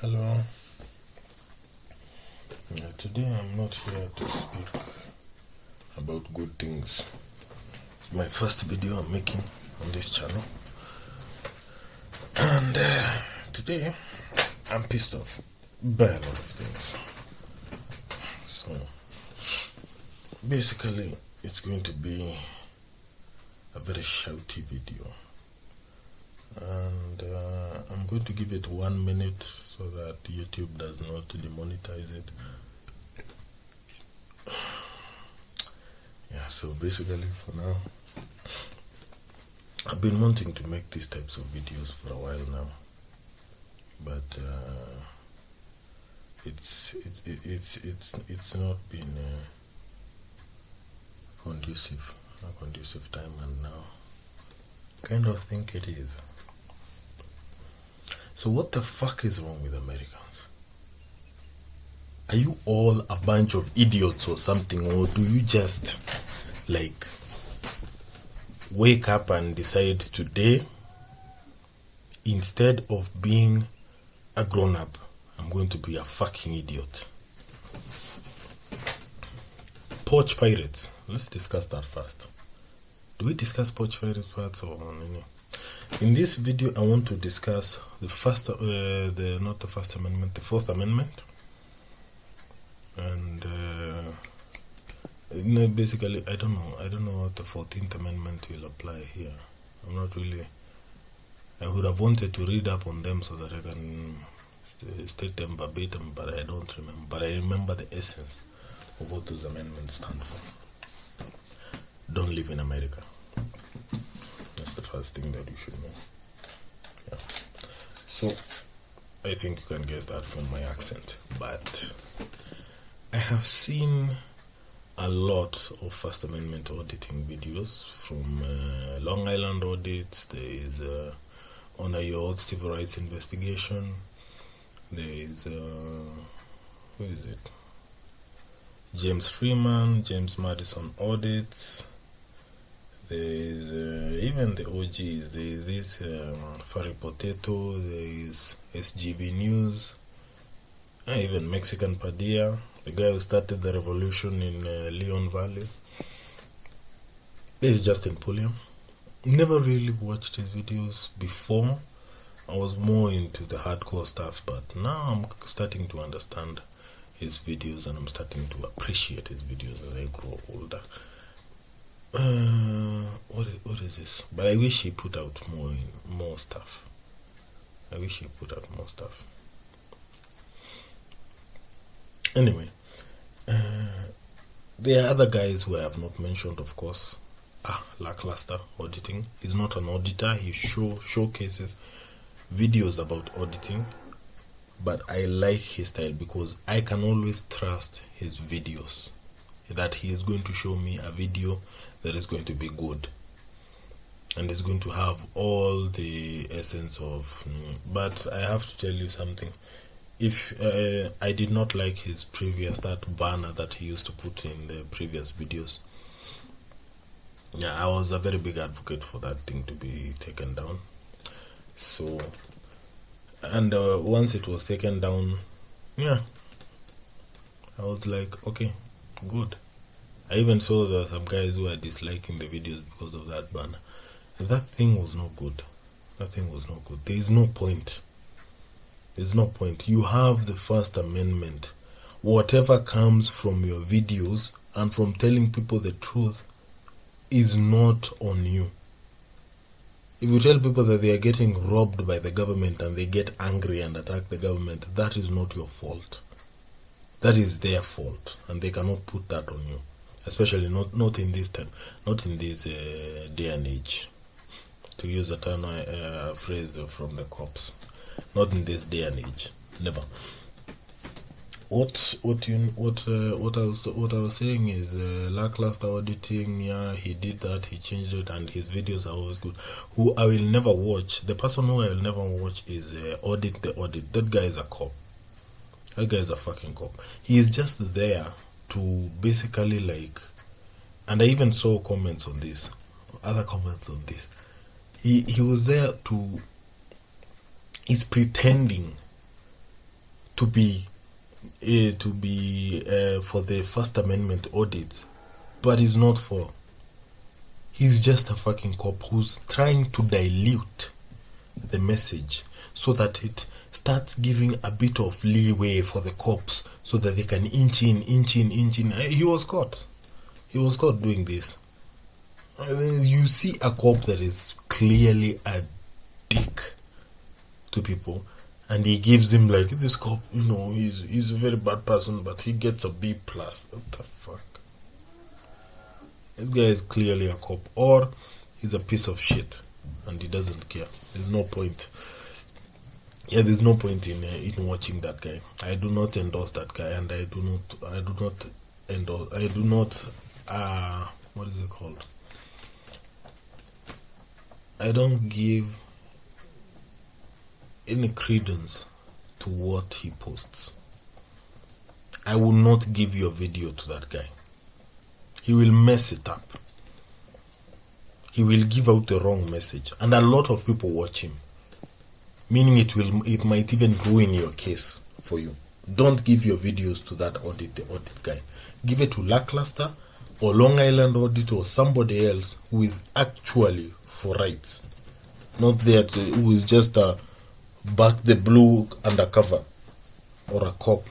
Hello. Today I'm not here to speak about good things. It's my first video I'm making on this channel. And today I'm pissed off by a lot of things. So basically it's going to be a very shouty video. And I'm going to give it 1 minute so that YouTube does not demonetize it. Yeah, so basically for now, I've been wanting to make these types of videos for a while now, but it's not been a conducive time, and now kind of think it is. So what the fuck is wrong with Americans? Are you all a bunch of idiots or something, or do you just like wake up and decide today, instead of being a grown-up, I'm going to be a fucking idiot? Porch pirates. Let's discuss that first. Do we discuss porch pirates first or no? In this video, I want to discuss the first, not the First Amendment, the Fourth Amendment, and basically, I don't know what the 14th Amendment will apply here. I'm not really. I would have wanted to read up on them so that I can state them verbatim, but I don't remember. But I remember the essence of what those amendments stand for. Don't live in America. That's the first thing that you should know. Yeah. So, I think you can guess that from my accent. But I have seen a lot of First Amendment auditing videos from Long Island audits. There is Honor Your Oath Civil Rights Investigation. There is, who is it? James Freeman, James Madison audits. There is even the OGs. There is this Furry Potato. There is SGB News. Even Mexican Padilla, the guy who started the revolution in Leon Valley. There is Justin Pulliam. Never really watched his videos before. I was more into the hardcore stuff, but now I'm starting to understand his videos, and I'm starting to appreciate his videos as I grow older. What is this? But I wish he put out more stuff. I wish he put out more stuff. Anyway, there are other guys who I have not mentioned, of course. Lackluster auditing. He's not an auditor. He showcases videos about auditing, but I like his style because I can always trust his videos, that he is going to show me a video that is going to be good and is going to have all the essence of. But I have to tell you something. If I did not like his previous, that banner that he used to put in the previous videos. Yeah, I was a very big advocate for that thing to be taken down. So, and once it was taken down, yeah, I was like, okay, good. I even saw that some guys who are disliking the videos because of that banner. That thing was no good. That thing was no good. There is no point. There's no point. You have the First Amendment. Whatever comes from your videos and from telling people the truth is not on you. If you tell people that they are getting robbed by the government and they get angry and attack the government, that is not your fault. That is their fault, and they cannot put that on you. Especially not in this time, not in this day and age. To use a term, phrase from the cops, not in this day and age. Never. What I was saying is lackluster auditing. Yeah, he did that. He changed it, and his videos are always good. Who I will never watch. The person who I will never watch is Audit the Audit. That guy is a cop. That guy is a fucking cop. He is just there to basically like, and I even saw comments on this, other comments on this. He was there to, he's pretending to be for the First Amendment audits, but he's not for. He's just a fucking cop who's trying to dilute the message so that it starts giving a bit of leeway for the cops so that they can inch in. He was caught. He was caught doing this. You see a cop that is clearly a dick to people, and he gives him like, this cop, he's a very bad person, but he gets a B+. What the fuck? This guy is clearly a cop, or he's a piece of shit, and he doesn't care. There's no point. Yeah, there's no point in watching that guy. I do not endorse that guy, and I do not endorse. What is it called? I don't give any credence to what he posts. I will not give you a video to that guy. He will mess it up. He will give out the wrong message, and a lot of people watch him. Meaning it might even ruin your case for you. Don't give your videos to that audit guy. Give it to Lackluster or Long Island Audit or somebody else who is actually for rights. Not that who is just a back the blue undercover or a cop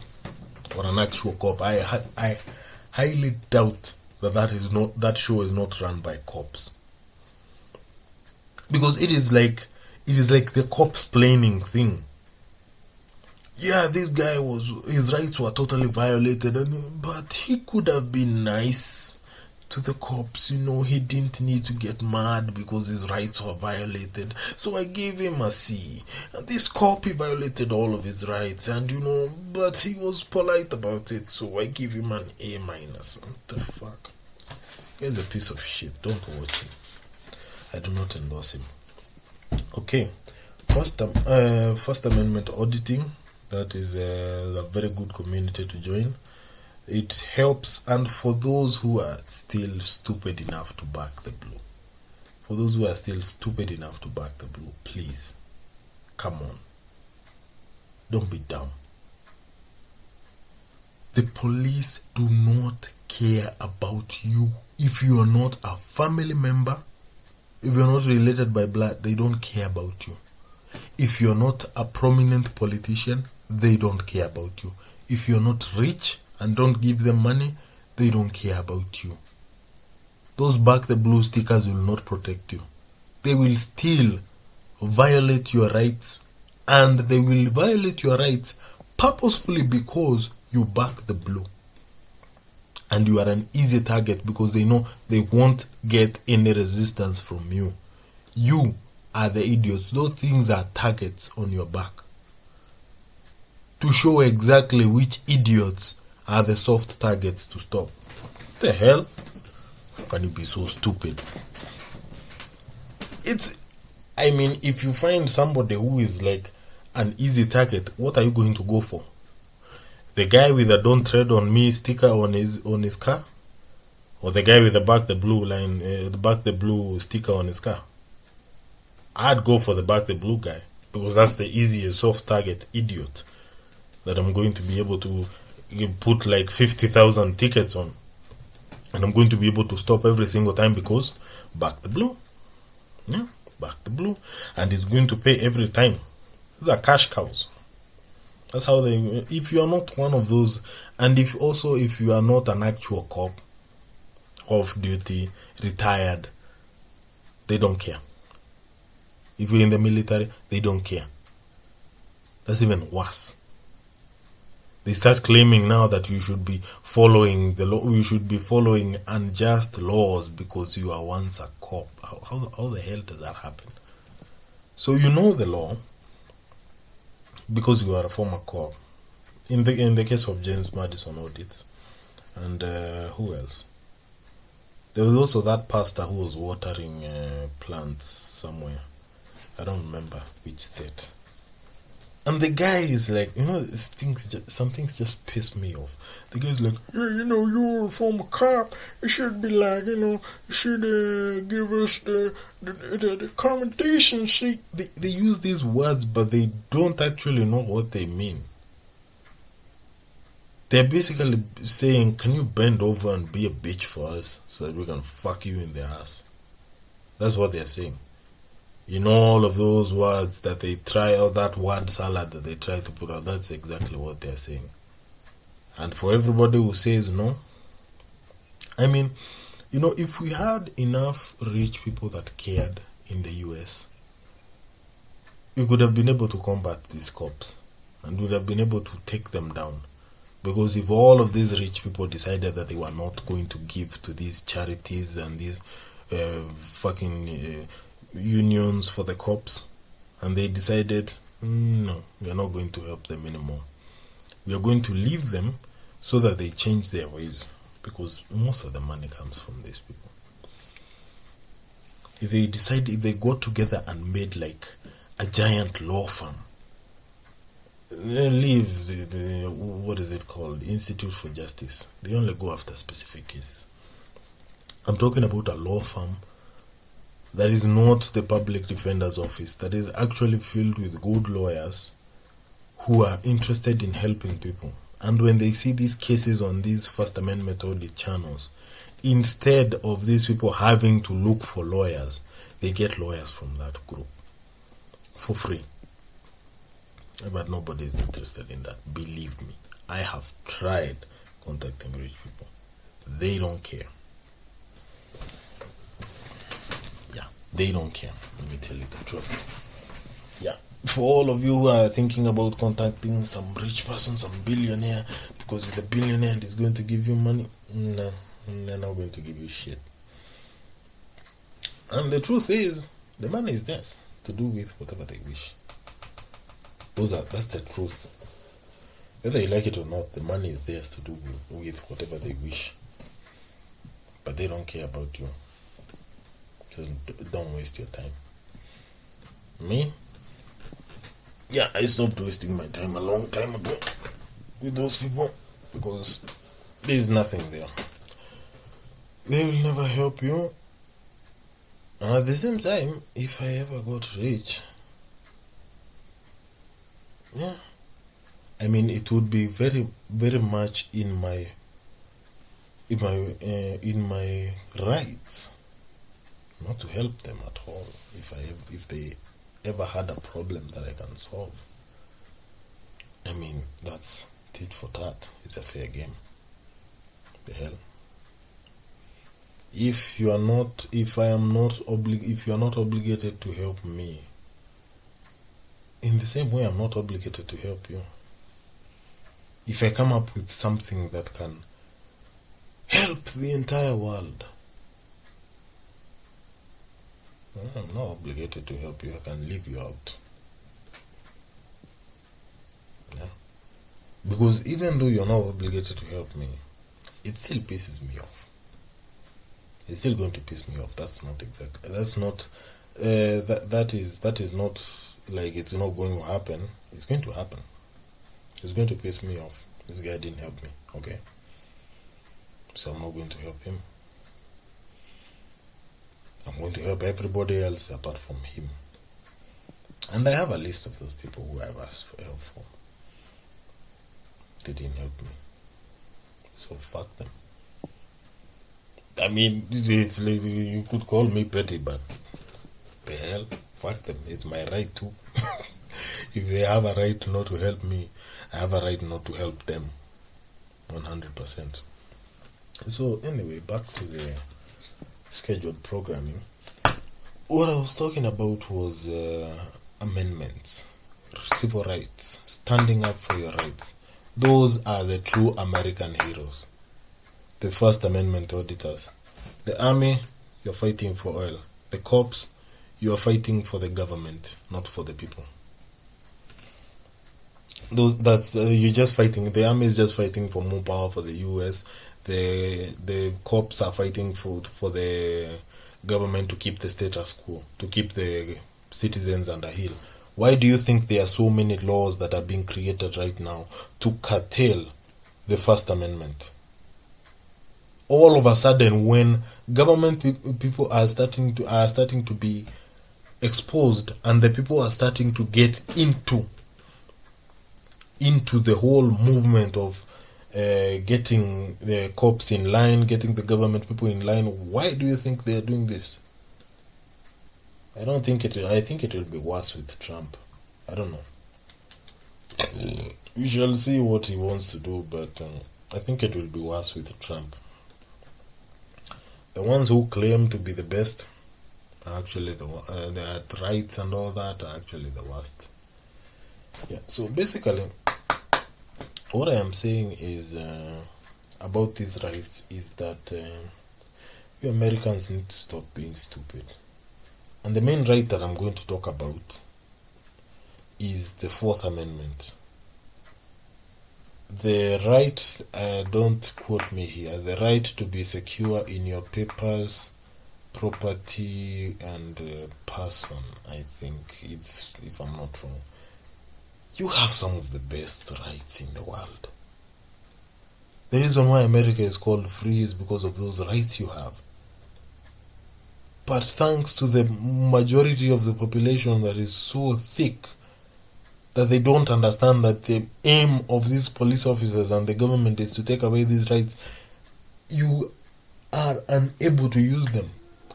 or an actual cop. I highly doubt that show is not run by cops. Because it is like the cops planning thing. Yeah, this guy his rights were totally violated, but he could have been nice to the cops. He didn't need to get mad because his rights were violated. So I gave him a C. And this cop, he violated all of his rights, and but he was polite about it. So I give him an A-. What the fuck? He's a piece of shit. Don't watch him. I do not endorse him. Okay, First Amendment auditing. That is a very good community to join. It helps, and for those who are still stupid enough to back the blue, please, come on. Don't be dumb. The police do not care about you. If you are not a family member, if you're not related by blood, they don't care about you. If you're not a prominent politician, they don't care about you. If you're not rich and don't give them money, they don't care about you. Those back the blue stickers will not protect you. They will still violate your rights, and they will violate your rights purposefully because you back the blue. And you are an easy target because they know they won't get any resistance from you. You are the idiots. Those things are targets on your back to show exactly which idiots are the soft targets to stop. What the hell? How can you be so stupid? If you find somebody who is like an easy target, what are you going to go for? The guy with the "Don't Tread on Me" sticker on his car, or the guy with the back the blue sticker on his car? I'd go for the back the blue guy, because that's the easiest soft target idiot that I'm going to be able to put like 50,000 tickets on, and I'm going to be able to stop every single time because back the blue. Yeah, back the blue, and he's going to pay every time. These are cash cows. That's how they. If you are not one of those, and if you are not an actual cop, off duty, retired, they don't care. If you're in the military, they don't care. That's even worse. They start claiming now that you should be following the law. You should be following unjust laws because you are once a cop. How the hell does that happen? So you know the law because you are a former cop. In the case of James Madison audits, and who else? There was also that pastor who was watering plants somewhere. I don't remember which state. And the guy is like, some things just piss me off. The guy's like, yeah, you're a former cop. You should be like, you should give us the commendation sheet. They use these words, but they don't actually know what they mean. They're basically saying, can you bend over and be a bitch for us so that we can fuck you in the ass? That's what they're saying. You know, all of those words that they try, or that word salad that they try to put out, that's exactly what they're saying. And for everybody who says no, I mean, you know, if we had enough rich people that cared in the US, we could have been able to combat these cops and would have been able to take them down. Because if all of these rich people decided that they were not going to give to these charities and these unions for the cops, and they decided, no, we are not going to help them anymore. We are going to leave them so that they change their ways, because most of the money comes from these people. If they got together and made like a giant law firm, they leave the what is it called, Institute for Justice. They only go after specific cases. I'm talking about a law firm that is not the public defender's office, that is actually filled with good lawyers who are interested in helping people. And when they see these cases on these First Amendment audit channels, instead of these people having to look for lawyers, they get lawyers from that group for free. But nobody is interested in that. Believe me, I have tried contacting rich people. They don't care. Yeah, they don't care. Let me tell you the truth. Yeah, for all of you who are thinking about contacting some rich person, some billionaire, because he's a billionaire and he's going to give you money, no, they're not going to give you shit. And the truth is, the money is theirs to do with whatever they wish. That's the truth. Whether you like it or not, the money is theirs to do with whatever they wish. But they don't care about you. So don't waste your time. Me? Yeah, I stopped wasting my time a long time ago with those people, because there's nothing there. They will never help you. And at the same time, if I ever got rich, yeah, I mean, it would be very, very much in my rights not to help them at all if they ever had a problem that I can solve. I mean, that's tit for tat. It's a fair game. The hell. If you are not obligated to help me, in the same way I'm not obligated to help you. If I come up with something that can help the entire world, I'm not obligated to help you. I can leave you out. Yeah. Because even though you're not obligated to help me, it still pisses me off. It's still going to piss me off. That's not exactly. That's not. That is not like it's not going to happen. It's going to happen. It's going to piss me off. This guy didn't help me. Okay. So I'm not going to help him. I'm going to help everybody else apart from him. And I have a list of those people who I've asked for help for. They didn't help me. So fuck them. I mean, you could call me petty, but the hell, fuck them. It's my right to. If they have a right not to help me, I have a right not to help them. 100%. So anyway, back to the scheduled programming. What I was talking about was amendments, civil rights, standing up for your rights. Those are the true American heroes. The First Amendment auditors. The army, you're fighting for oil. The cops, you're fighting for the government, not for the people. You're just fighting. The army is just fighting for more power for the US. The cops are fighting for the government to keep the status quo, to keep the citizens under heel. Why do you think there are so many laws that are being created right now to curtail the First Amendment? All of a sudden, when government people are starting to be exposed, and the people are starting to get into the whole movement of getting the cops in line, getting the government people in line. Why do you think they are doing this? I don't think it. I think it will be worse with Trump. I don't know. We shall see what he wants to do, but I think it will be worse with Trump. The ones who claim to be the best are actually the rights and all that are actually the worst. Yeah. So basically, what I am saying is about these rights is that we Americans need to stop being stupid. And the main right that I'm going to talk about is the Fourth Amendment. The right, don't quote me here, the right to be secure in your papers, property, and person, I think, if I'm not wrong. You have some of the best rights in the world. The reason why America is called free is because of those rights you have. But thanks to the majority of the population that is so thick that they don't understand that the aim of these police officers and the government is to take away these rights, you are unable to use them.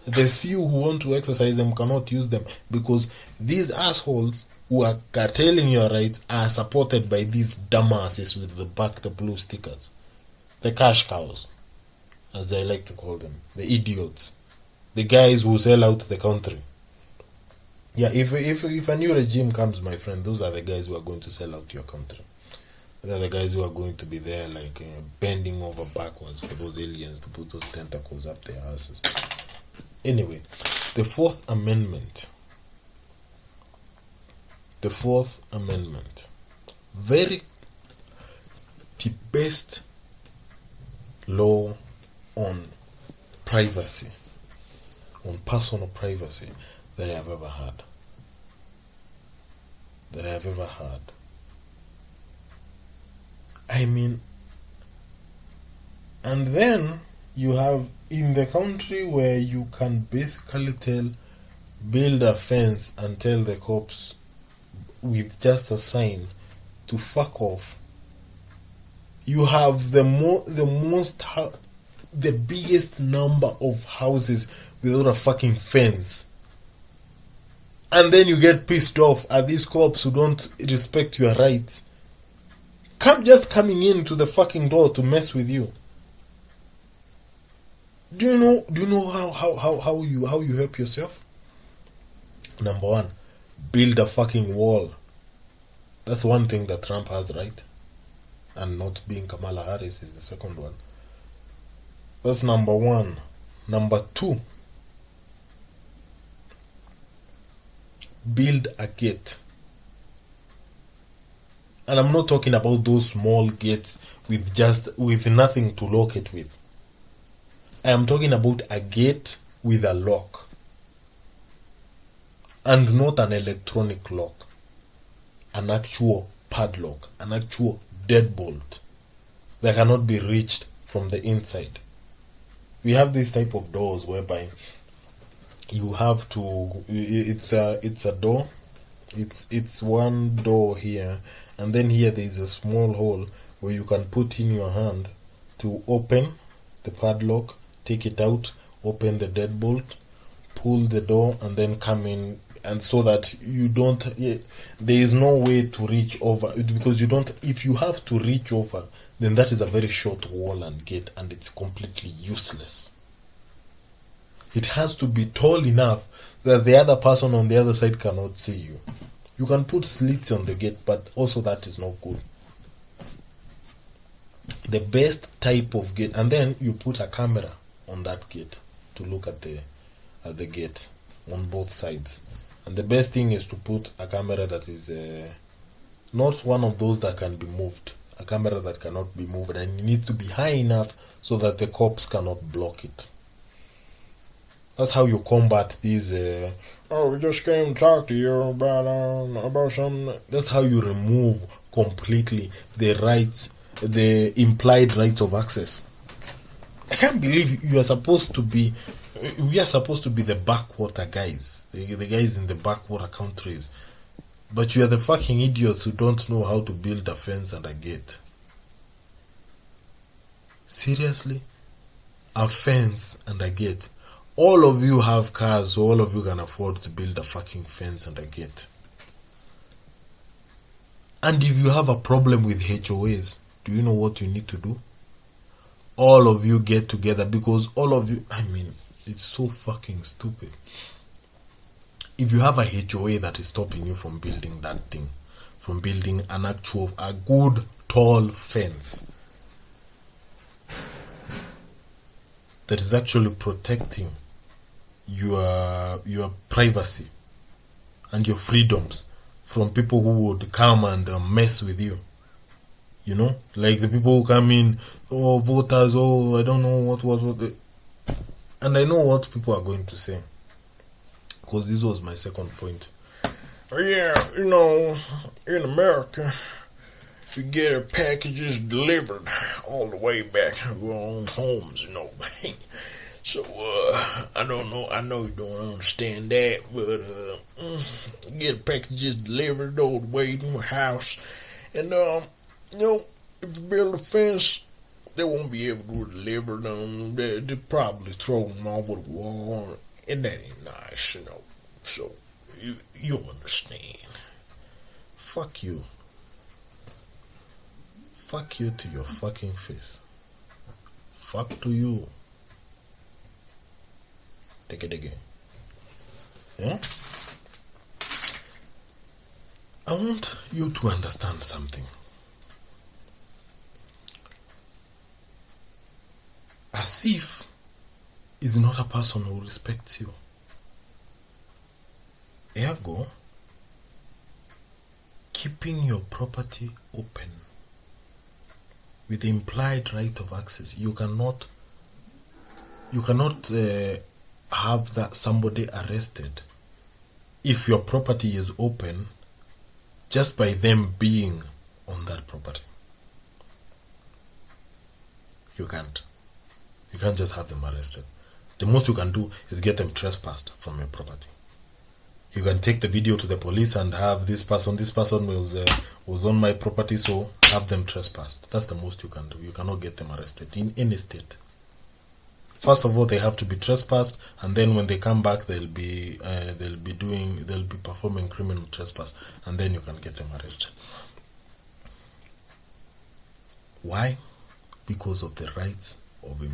The few who want to exercise them cannot use them because these assholes who are curtailing your rights are supported by these dumbasses with the blue stickers. The cash cows, as I like to call them. The idiots. The guys who sell out the country. Yeah, if a new regime comes, my friend, those are the guys who are going to sell out your country. They are the guys who are going to be there like bending over backwards for those aliens to put those tentacles up their asses. Anyway, the Fourth Amendment. The Fourth Amendment. The best law on privacy, on personal privacy that I have ever had. I mean, and then you have in the country where you can basically build a fence and tell the cops with just a sign to fuck off. You have the biggest number of houses without a fucking fence. And then you get pissed off at these cops who don't respect your rights. Coming into the fucking door to mess with you. Do you know how you help yourself? Number one, build a fucking wall. That's one thing that Trump has, right? And not being Kamala Harris is the second one. That's number one. Number two, build a gate. And I'm not talking about those small gates with nothing to lock it with. I am talking about a gate with a lock. And not an electronic lock. An actual padlock. An actual deadbolt that cannot be reached from the inside. We have this type of doors whereby you have to, it's a door, it's one door here, and then here there is a small hole where you can put in your hand to open the padlock, take it out, open the deadbolt, pull the door, and then come in, and so that you don't, there is no way to reach over, because if you have to reach over, then that is a very short wall and gate, and it's completely useless. It has to be tall enough that the other person on the other side cannot see you. You can put slits on the gate, but also that is not good. The best type of gate, and then you put a camera on that gate to look at the gate on both sides. And the best thing is to put a camera that is not one of those that can be moved. A camera that cannot be moved, and it needs to be high enough so that the cops cannot block it. That's how you combat these, we just came to talk to you about some. That's how you remove completely the rights, the implied rights of access. I can't believe we are supposed to be the backwater guys, the guys in the backwater countries. But you are the fucking idiots who don't know how to build a fence and a gate. Seriously? A fence and a gate. All of you have cars, so all of you can afford to build a fucking fence and a gate. And if you have a problem with HOAs, do you know what you need to do? All of you get together, because all of you, I mean, it's so fucking stupid. If you have a HOA that is stopping you from building that thing, from building a good tall fence that is actually protecting your privacy and your freedoms from people who would come and mess with you. You know, like the people who come in, oh, voters, oh, I don't know what. And I know what people are going to say, because this was my second point. Oh, yeah, you know, in America, you get packages delivered all the way back to your own homes, you know. So, I don't know, I know you don't understand that, but, you get packages delivered all the way to your house, and, you know, if you build a fence, they won't be able to deliver them. They probably throw them over the wall, and that ain't nice, you know. So, you understand. Fuck you. Fuck you to your fucking face. Fuck to you. Take it again. Yeah? I want you to understand something. A thief is not a person who respects you. Ergo, keeping your property open with the implied right of access, you cannot have that somebody arrested if your property is open just by them being on that property. You can't just have them arrested. The most you can do is get them trespassed from your property. You can take the video to the police and have this person was on my property, so have them trespassed. That's the most you can do. You cannot get them arrested in any state. First of all, they have to be trespassed, and then when they come back, they'll be performing criminal trespass, and then you can get them arrested. Why? Because of the rights of the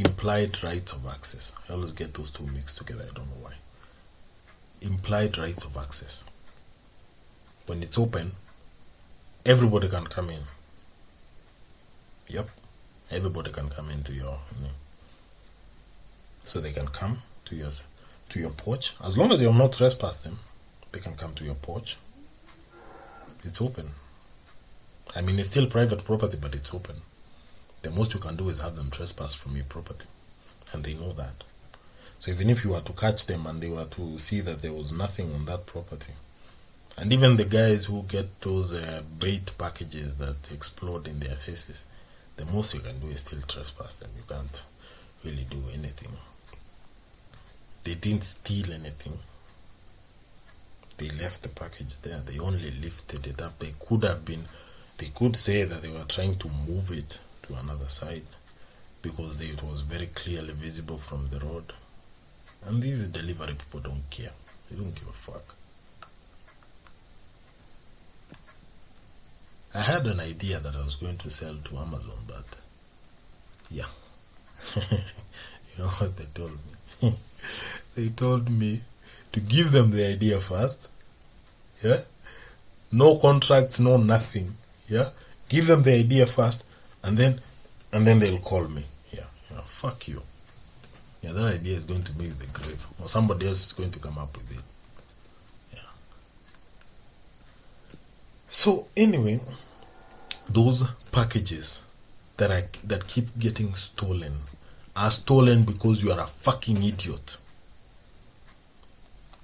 implied rights of access. I always get those two mixed together. I don't know why. Implied rights of access. When it's open, everybody can come in. Yep. Everybody can come into your, so they can come to your porch. As long as you have not trespassed them, they can come to your porch. It's open. I mean, it's still private property, but it's open. The most you can do is have them trespass from your property, and they know that. So even if you were to catch them and they were to see that there was nothing on that property, and even the guys who get those bait packages that explode in their faces, the most you can do is still trespass them. You can't really do anything. They didn't steal anything. They left the package there. They only lifted it up. They could say that they were trying to move it to another side because it was very clearly visible from the road. And these delivery people don't care. They don't give a fuck. I had an idea that I was going to sell to Amazon, but yeah. You know what they told me? They told me to give them the idea first. Yeah? No contracts, no nothing. Yeah? Give them the idea first, and then they'll call me. Yeah. Fuck you. Yeah, that idea is going to be in the grave, or somebody else is going to come up with it. Yeah. So anyway, those packages that keep getting stolen are stolen because you are a fucking idiot.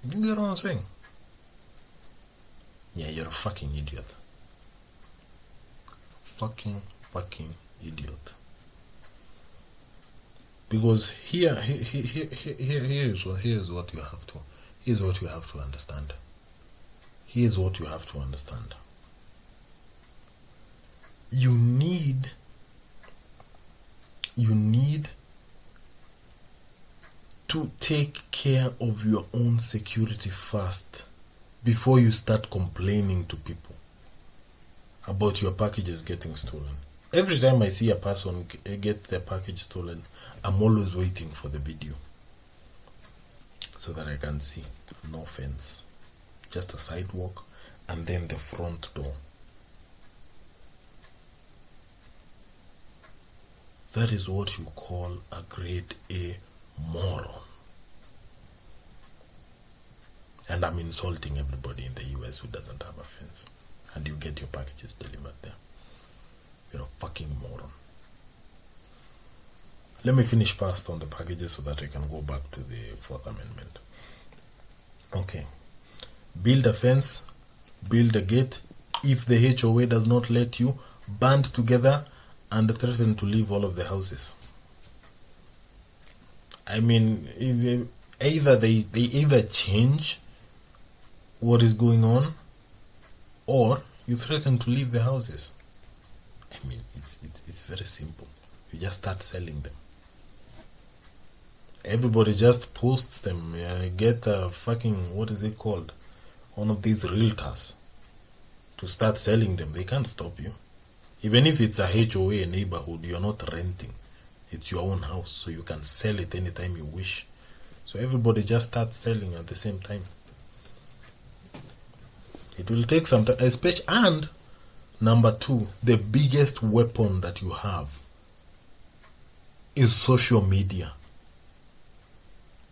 You get what I'm saying? Yeah, you're a fucking idiot. Fucking idiot. Because here's what you have to understand. Here's what you have to understand. You need You need to take care of your own security first before you start complaining to people about your packages getting stolen. Every time I see a person get their package stolen, I'm always waiting for the video so that I can see. No fence, just a sidewalk and then the front door. That is what you call a grade A moron. And I'm insulting everybody in the US who doesn't have a fence and you get your packages delivered there. You're a fucking moron. Let me finish first on the packages so that we can go back to the Fourth Amendment. Okay. Build a fence, build a gate. If the HOA does not let you, band together and threaten to leave all of the houses. I mean, they either change what is going on, or you threaten to leave the houses. I mean, it's very simple. You just start selling them. Everybody just posts them. Get a fucking, what is it called? One of these realtors to start selling them. They can't stop you. Even if it's a HOA neighborhood, you're not renting. It's your own house, so you can sell it anytime you wish. So everybody just starts selling at the same time. It will take some time, especially, and number two, the biggest weapon that you have is social media.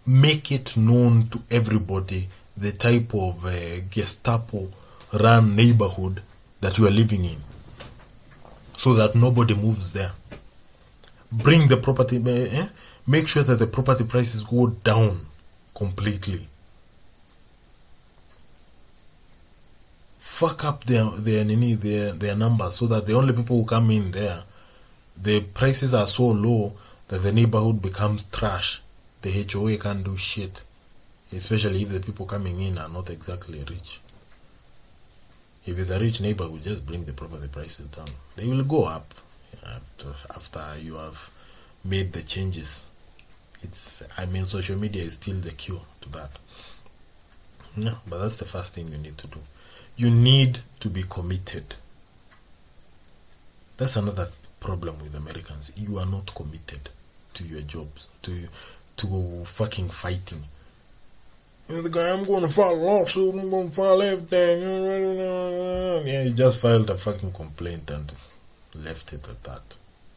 Make it known to everybody the type of Gestapo-run neighborhood that you are living in, so that nobody moves there. Bring the property, make sure that the property prices go down completely. Fuck up their numbers so that the only people who come in there, the prices are so low that the neighborhood becomes trash. The HOA can't do shit, especially if the people coming in are not exactly rich. If it's a rich neighborhood, just bring the property prices down. They will go up after you have made the changes. Social media is still the cure to that. No, but that's the first thing you need to do. You need to be committed. That's another problem with Americans. You are not committed to your jobs, to fucking fighting. The guy, I'm going to file a lawsuit, I'm going to file everything. Yeah, he just filed a fucking complaint and left it at that.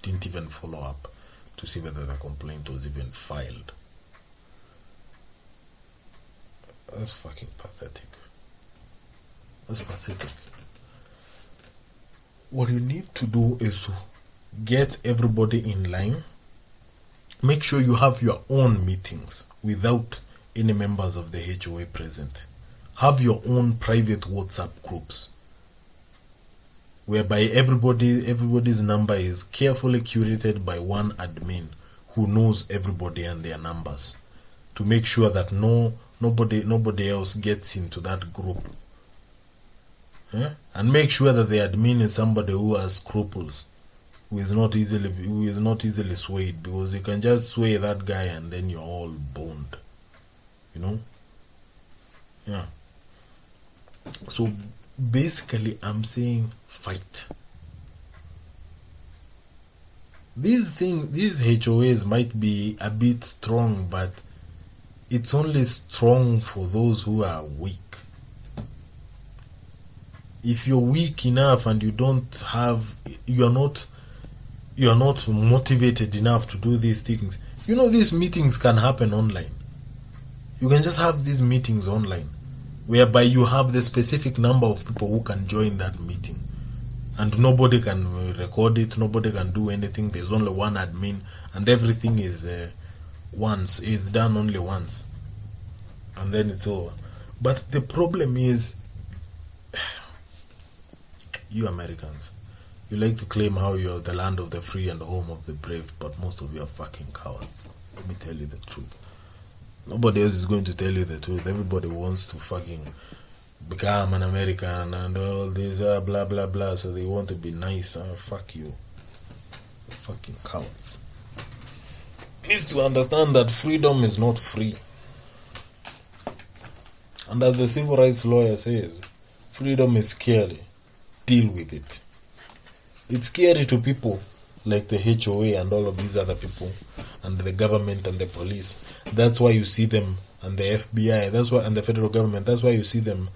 Didn't even follow up to see whether the complaint was even filed. That's fucking pathetic. That's pathetic. What you need to do is to get everybody in line. Make sure you have your own meetings without any members of the HOA present. Have your own private WhatsApp groups whereby everybody's number is carefully curated by one admin who knows everybody and their numbers, to make sure that nobody else gets into that group. And make sure that the admin is somebody who has scruples, who is not easily swayed, because you can just sway that guy and then you're all boned. You know? Yeah. So basically I'm saying fight. These HOAs might be a bit strong, but it's only strong for those who are weak. If you're weak enough and you're not motivated enough to do these things, these meetings can happen online. You can just have these meetings online, whereby you have the specific number of people who can join that meeting, and nobody can record it, nobody can do anything. There's only one admin, and everything is done only once, and then it's over. But the problem is, you Americans, you like to claim how you're the land of the free and the home of the brave, but most of you are fucking cowards. Let me tell you the truth. Nobody else is going to tell you the truth. Everybody wants to fucking become an American and all this blah blah blah, so they want to be nice. Fuck you. Fucking cowards. needs to understand that freedom is not free. And as the civil rights lawyer says, freedom is scary. Deal with it. It's scary to people like the HOA and all of these other people and the government and the police. That's why you see them, and the FBI, that's why, and the federal government, that's why you see them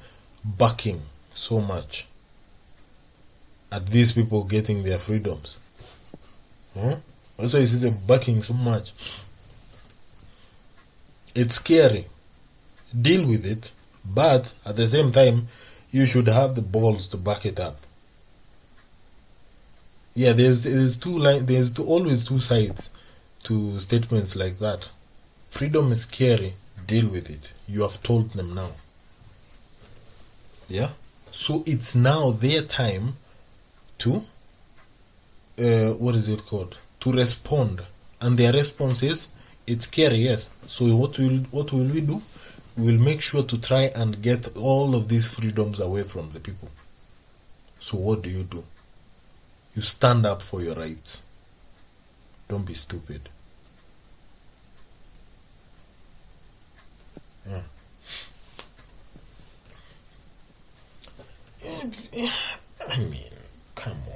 backing so much at these people getting their freedoms. That's why you see them backing so much. It's scary. Deal with it, but at the same time, you should have the balls to back it up. Yeah, there's always two sides to statements like that. Freedom is scary. Deal with it. You have told them now. Yeah. So it's now their time to what is it called? To respond, and their response is, it's scary, yes. So what will we do? We will make sure to try and get all of these freedoms away from the people. So what do? You stand up for your rights. Don't be stupid. Yeah. I mean, come on.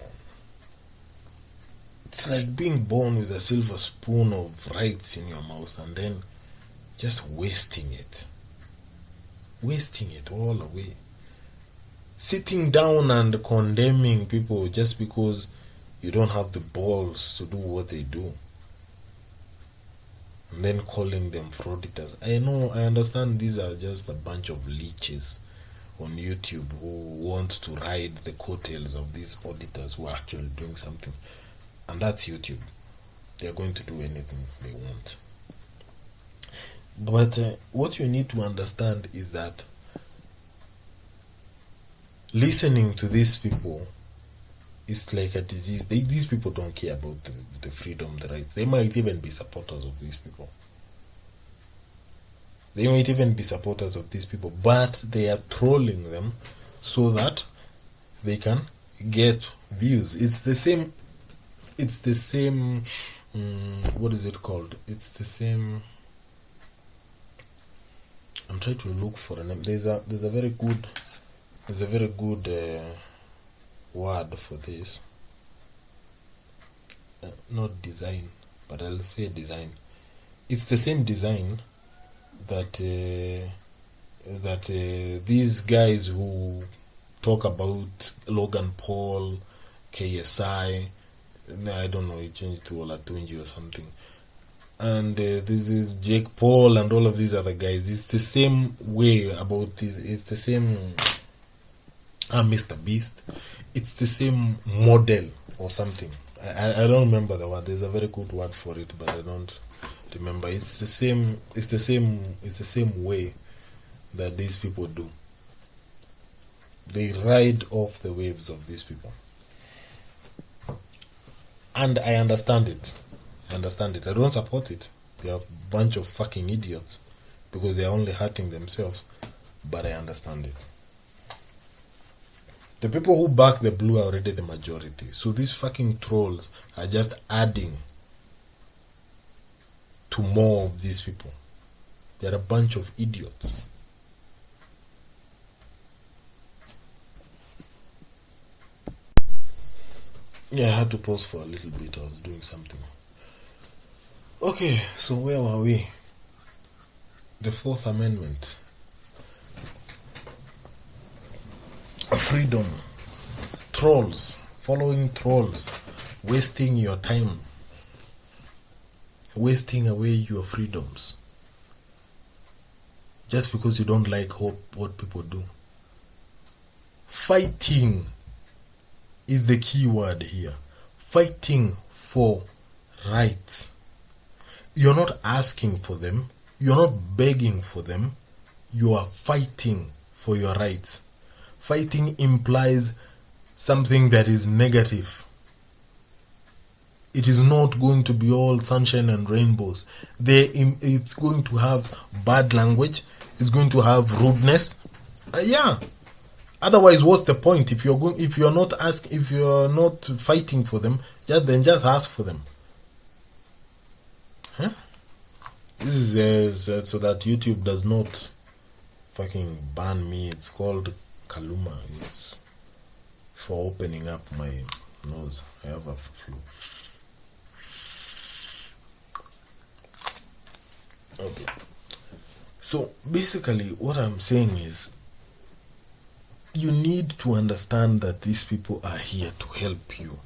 It's like being born with a silver spoon of rights in your mouth and then just wasting it. Wasting it all away. Sitting down and condemning people just because you don't have the balls to do what they do. And then calling them frauditors. I understand these are just a bunch of leeches on YouTube who want to ride the coattails of these auditors who are actually doing something. And that's YouTube. They're going to do anything they want. But what you need to understand is that listening to these people is like a disease. These people don't care about the freedom, the rights. They might even be supporters of these people. But they are trolling them so that they can get views. It's the same. What is it called? It's the same. I'm trying to look for a name. There's a very good word for this. Not design, but I'll say design. It's the same design that these guys who talk about Logan Paul, KSI, I don't know, he changed to Olatunji or something, and this is Jake Paul and all of these other guys. It's the same way about this. It's the same. Mr. Beast. It's the same model or something. I don't remember the word. There's a very good word for it, but I don't remember. It's the same way that these people do. They ride off the waves of these people. And I understand it. I don't support it. They are a bunch of fucking idiots because they are only hurting themselves. But I understand it. The people who back the blue are already the majority. So these fucking trolls are just adding to more of these people. They're a bunch of idiots. Yeah, I had to pause for a little bit. I was doing something. Okay, so where were we? The Fourth Amendment. Freedom. Trolls. Following trolls. Wasting your time. Wasting away your freedoms. Just because you don't like what people do. Fighting is the key word here. Fighting for rights. You're not asking for them. You're not begging for them. You are fighting for your rights. Fighting implies something that is negative. It is not going to be all sunshine and rainbows. It's going to have bad language. It's going to have rudeness. Yeah. Otherwise, what's the point? If you're not fighting for them, just ask for them. Huh? This is so that YouTube does not fucking ban me. It's called Kaluma. It's for opening up my nose. I have a flu. Okay. So basically what I'm saying is you need to understand that these people are here to help you.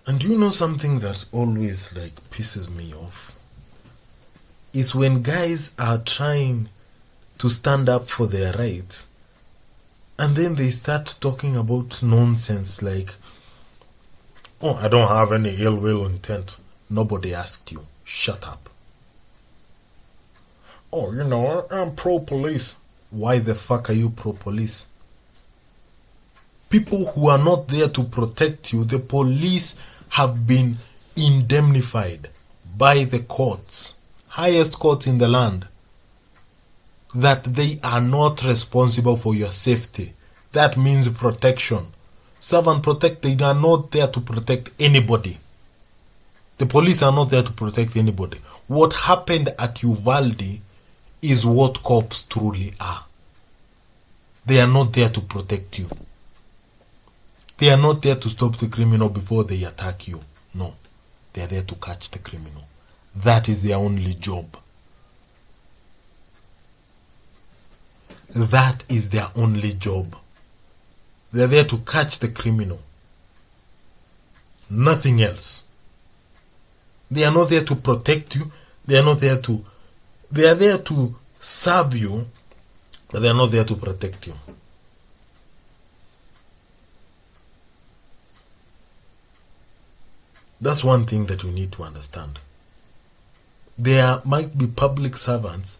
And you know something that always like pisses me off? Is when guys are trying to stand up for their rights and then they start talking about nonsense like, oh, I don't have any ill will intent. Nobody asked you. Shut up. Oh, you know, I'm pro-police. Why the fuck are you pro-police? People who are not there to protect you, the police have been indemnified by the courts, highest courts in the land, that they are not responsible for your safety. That means protection. Serve and protect, they are not there to protect anybody. The police are not there to protect anybody. What happened at Uvalde is what cops truly are. They are not there to protect you. They are not there to stop the criminal before they attack you. No. They are there to catch the criminal. That is their only job. That is their only job. They are there to catch the criminal. Nothing else. They are not there to protect you. They are not there to... They are there to serve you, but they are not there to protect you. That's one thing that you need to understand. There might be public servants,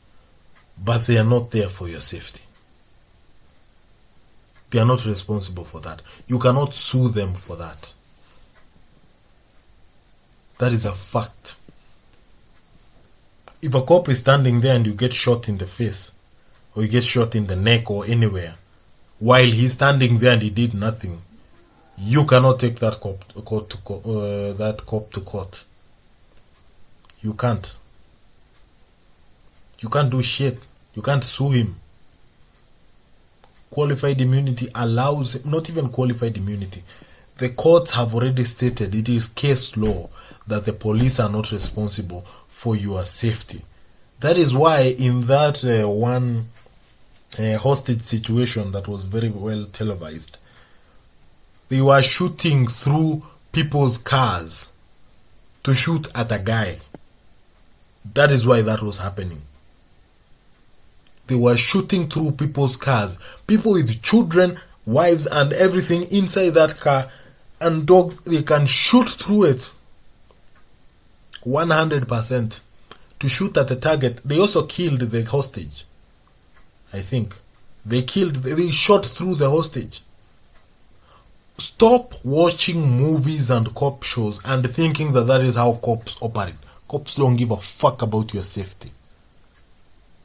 but they are not there for your safety. They are not responsible for that. You cannot sue them for that. That is a fact. If a cop is standing there and you get shot in the face, or you get shot in the neck or anywhere, while he's standing there and he did nothing, you cannot take that cop to court. You can't. You can't do shit. You can't sue him. Qualified immunity allows, not even qualified immunity. The courts have already stated, it is case law, that the police are not responsible for your safety. That is why in that one hostage situation that was very well televised, they were shooting through people's cars to shoot at a guy. That is why that was happening. They were shooting through people's cars. People with children, wives and everything inside that car, and dogs, they can shoot through it. 100%. To shoot at the target. They also killed the hostage. I think. They shot through the hostage. Stop watching movies and cop shows and thinking that that is how cops operate. Cops don't give a fuck about your safety.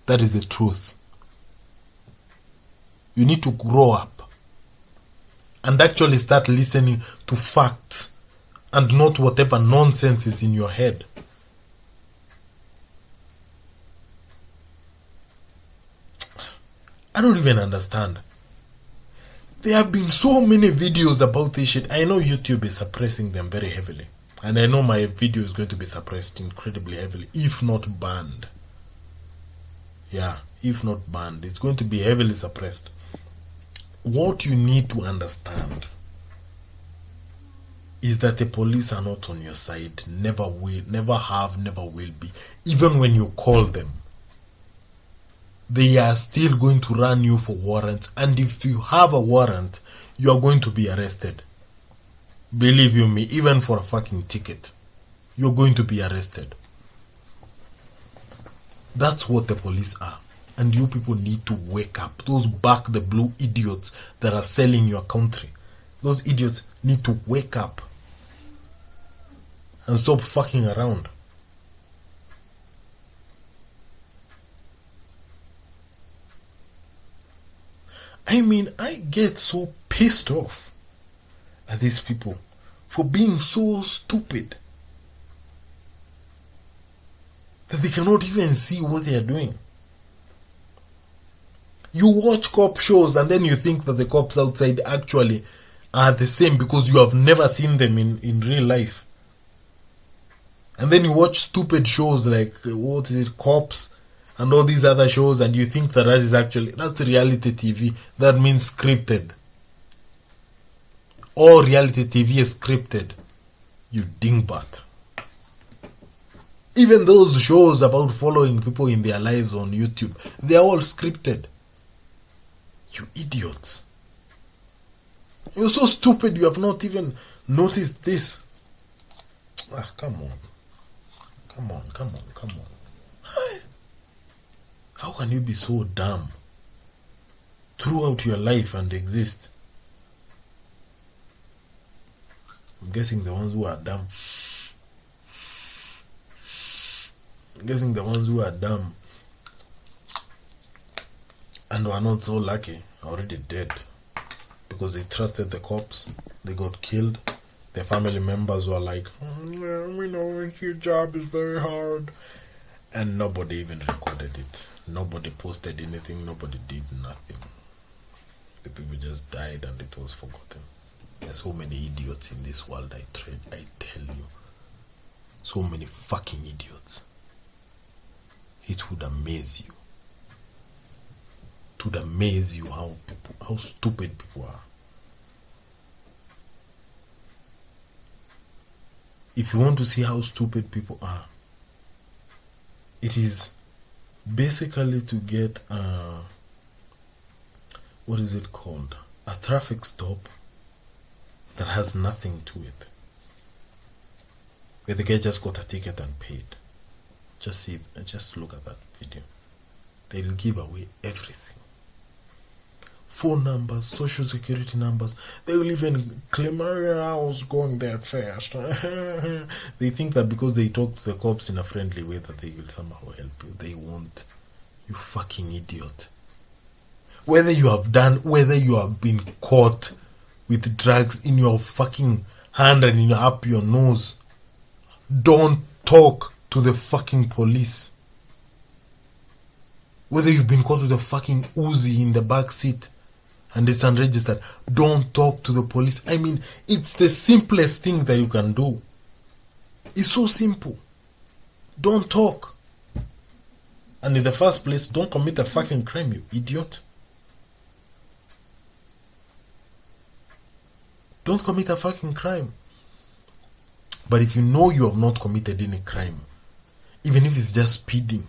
That is the truth. You need to grow up and actually start listening to facts and not whatever nonsense is in your head. I don't even understand. There have been so many videos about this shit. I know YouTube is suppressing them very heavily. And I know my video is going to be suppressed incredibly heavily, if not banned. Yeah, if not banned. It's going to be heavily suppressed. What you need to understand is that the police are not on your side. Never will, never have, never will be. Even when you call them, they are still going to run you for warrants. And if you have a warrant, you are going to be arrested. Believe you me, even for a fucking ticket, you're going to be arrested. That's what the police are. And you people need to wake up. Those back the blue idiots that are selling your country, those idiots need to wake up and stop fucking around. I mean, I get so pissed off at these people for being so stupid that they cannot even see what they are doing. You watch cop shows and then you think that the cops outside actually are the same because you have never seen them in real life. And then you watch stupid shows like, what is it, Cops, and all these other shows, and you think that is actually, that's reality TV. That means scripted. All reality TV is scripted. You dingbat. Even those shows about following people in their lives on YouTube, they are all scripted. You idiots. You're so stupid you have not even noticed this. Ah, come on. Come on. How can you be so dumb throughout your life and exist? I'm guessing the ones who are dumb. And were not so lucky are already dead because they trusted the cops. They got killed. Their family members were like, we know your job is very hard. And nobody even recorded it. Nobody posted anything. Nobody did nothing. The people just died and it was forgotten. There are so many idiots in this world, I tell you. So many fucking idiots. It would amaze you. It would amaze you how stupid people are. If you want to see how stupid people are, it is basically to get what is it called? A traffic stop that has nothing to it. Where the guy just got a ticket and paid. Just look at that video. They'll give away everything. Phone numbers, social security numbers. They will even claim, I was going there fast. They think that because they talk to the cops in a friendly way that they will somehow help you. They won't. You fucking idiot. Whether you have been caught with drugs in your fucking hand and up your nose, don't talk to the fucking police. Whether you've been caught with a fucking Uzi in the back seat and it's unregistered, don't talk to the police. I mean, it's the simplest thing that you can do. It's so simple. Don't talk. And in the first place, don't commit a fucking crime, you idiot. Don't commit a fucking crime. But if you know you have not committed any crime, even if it's just speeding,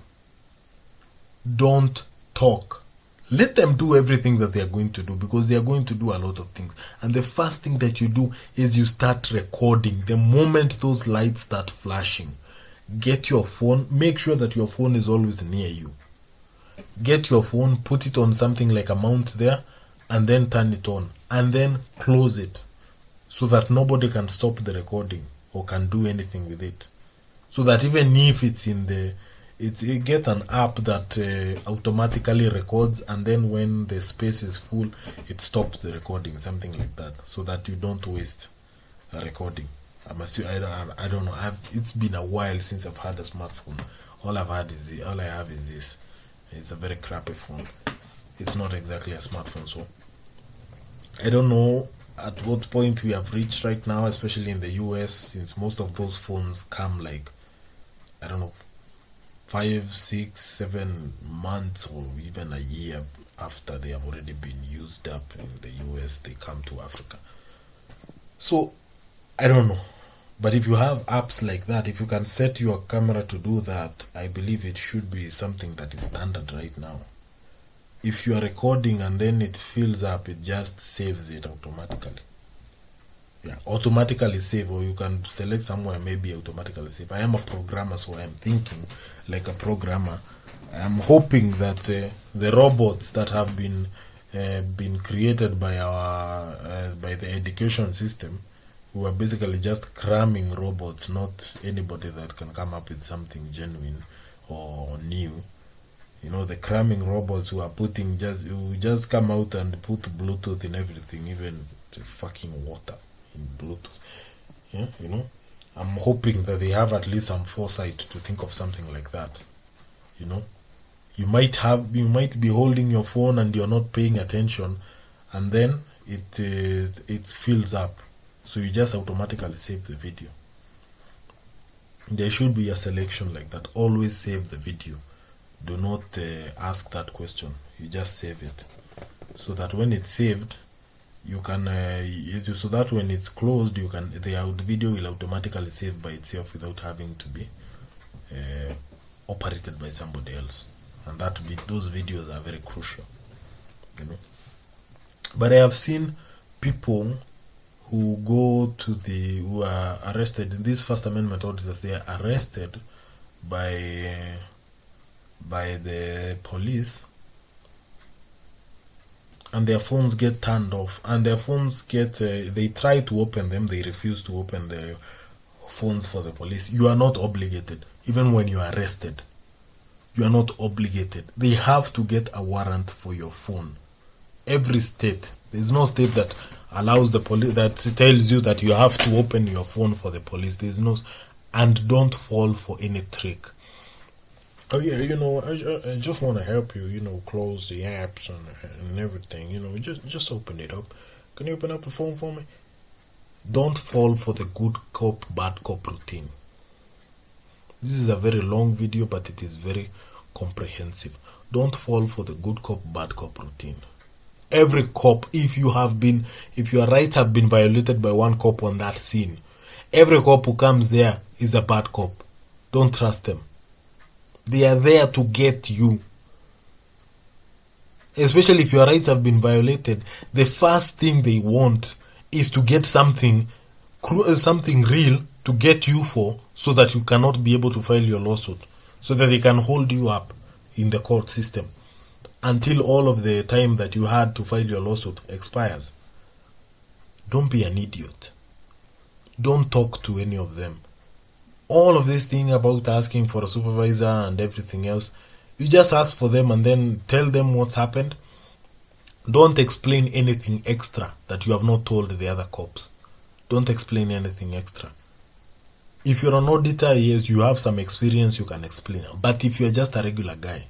don't talk. Let them do everything that they are going to do, because they are going to do a lot of things. And the first thing that you do is you start recording. The moment those lights start flashing, get your phone, make sure that your phone is always near you. Get your phone, put it on something like a mount there, and then turn it on. And then close it, so that nobody can stop the recording or can do anything with it. So that even if it's in the... You get an app that automatically records, and then when the space is full, it stops the recording, something like that, so that you don't waste a recording. I don't know. It's been a while since I've had a smartphone. All I have is this. It's a very crappy phone. It's not exactly a smartphone, so I don't know at what point we have reached right now, especially in the US, since most of those phones come like, I don't know, 5, 6, 7 months or even a year after they have already been used up in the US, they come to Africa. So, I don't know. But if you have apps like that, if you can set your camera to do that, I believe it should be something that is standard right now. If you are recording and then it fills up, it just saves it automatically. Yeah, automatically save, or you can select somewhere, maybe automatically save. I am a programmer, so I am thinking like a programmer. I am hoping that the robots that have been created by by the education system, who are basically just cramming robots, not anybody that can come up with something genuine or new. You know, the cramming robots who are who just come out and put Bluetooth in everything, even the fucking water in Bluetooth. Yeah, I'm hoping that they have at least some foresight to think of something like that. You might be holding your phone and you're not paying attention, and then it fills up, so you just automatically save the video. There should be a selection like that. Always save the video. Do not ask that question. You just save it, so that when it's saved, you can so that when it's closed, the video will automatically save by itself without having to be operated by somebody else. And those videos are very crucial. But I have seen people who are arrested in these First Amendment auditors. They are arrested by the police, and their phones get turned off, and their phones they try to open them, they refuse to open the phones for the police. You are not obligated, even when you are arrested. You are not obligated. They have to get a warrant for your phone. Every state, there's no state that allows the police, that tells you that you have to open your phone for the police. There's no, and don't fall for any trick. Oh yeah, I just want to help you, close the apps and everything, just open it up. Can you open up the phone for me? Don't fall for the good cop, bad cop routine. This is a very long video, but it is very comprehensive. Don't fall for the good cop, bad cop routine. Every cop, if your rights have been violated by one cop on that scene, every cop who comes there is a bad cop. Don't trust them. They are there to get you. Especially if your rights have been violated, the first thing they want is to get something real to get you for, so that you cannot be able to file your lawsuit, so that they can hold you up in the court system until all of the time that you had to file your lawsuit expires. Don't be an idiot. Don't talk to any of them. All of this thing about asking for a supervisor and everything else, you just ask for them and then tell them what's happened. Don't explain anything extra that you have not told the other cops. Don't explain anything extra. If you're an auditor, yes, you have some experience, you can explain. But if you're just a regular guy,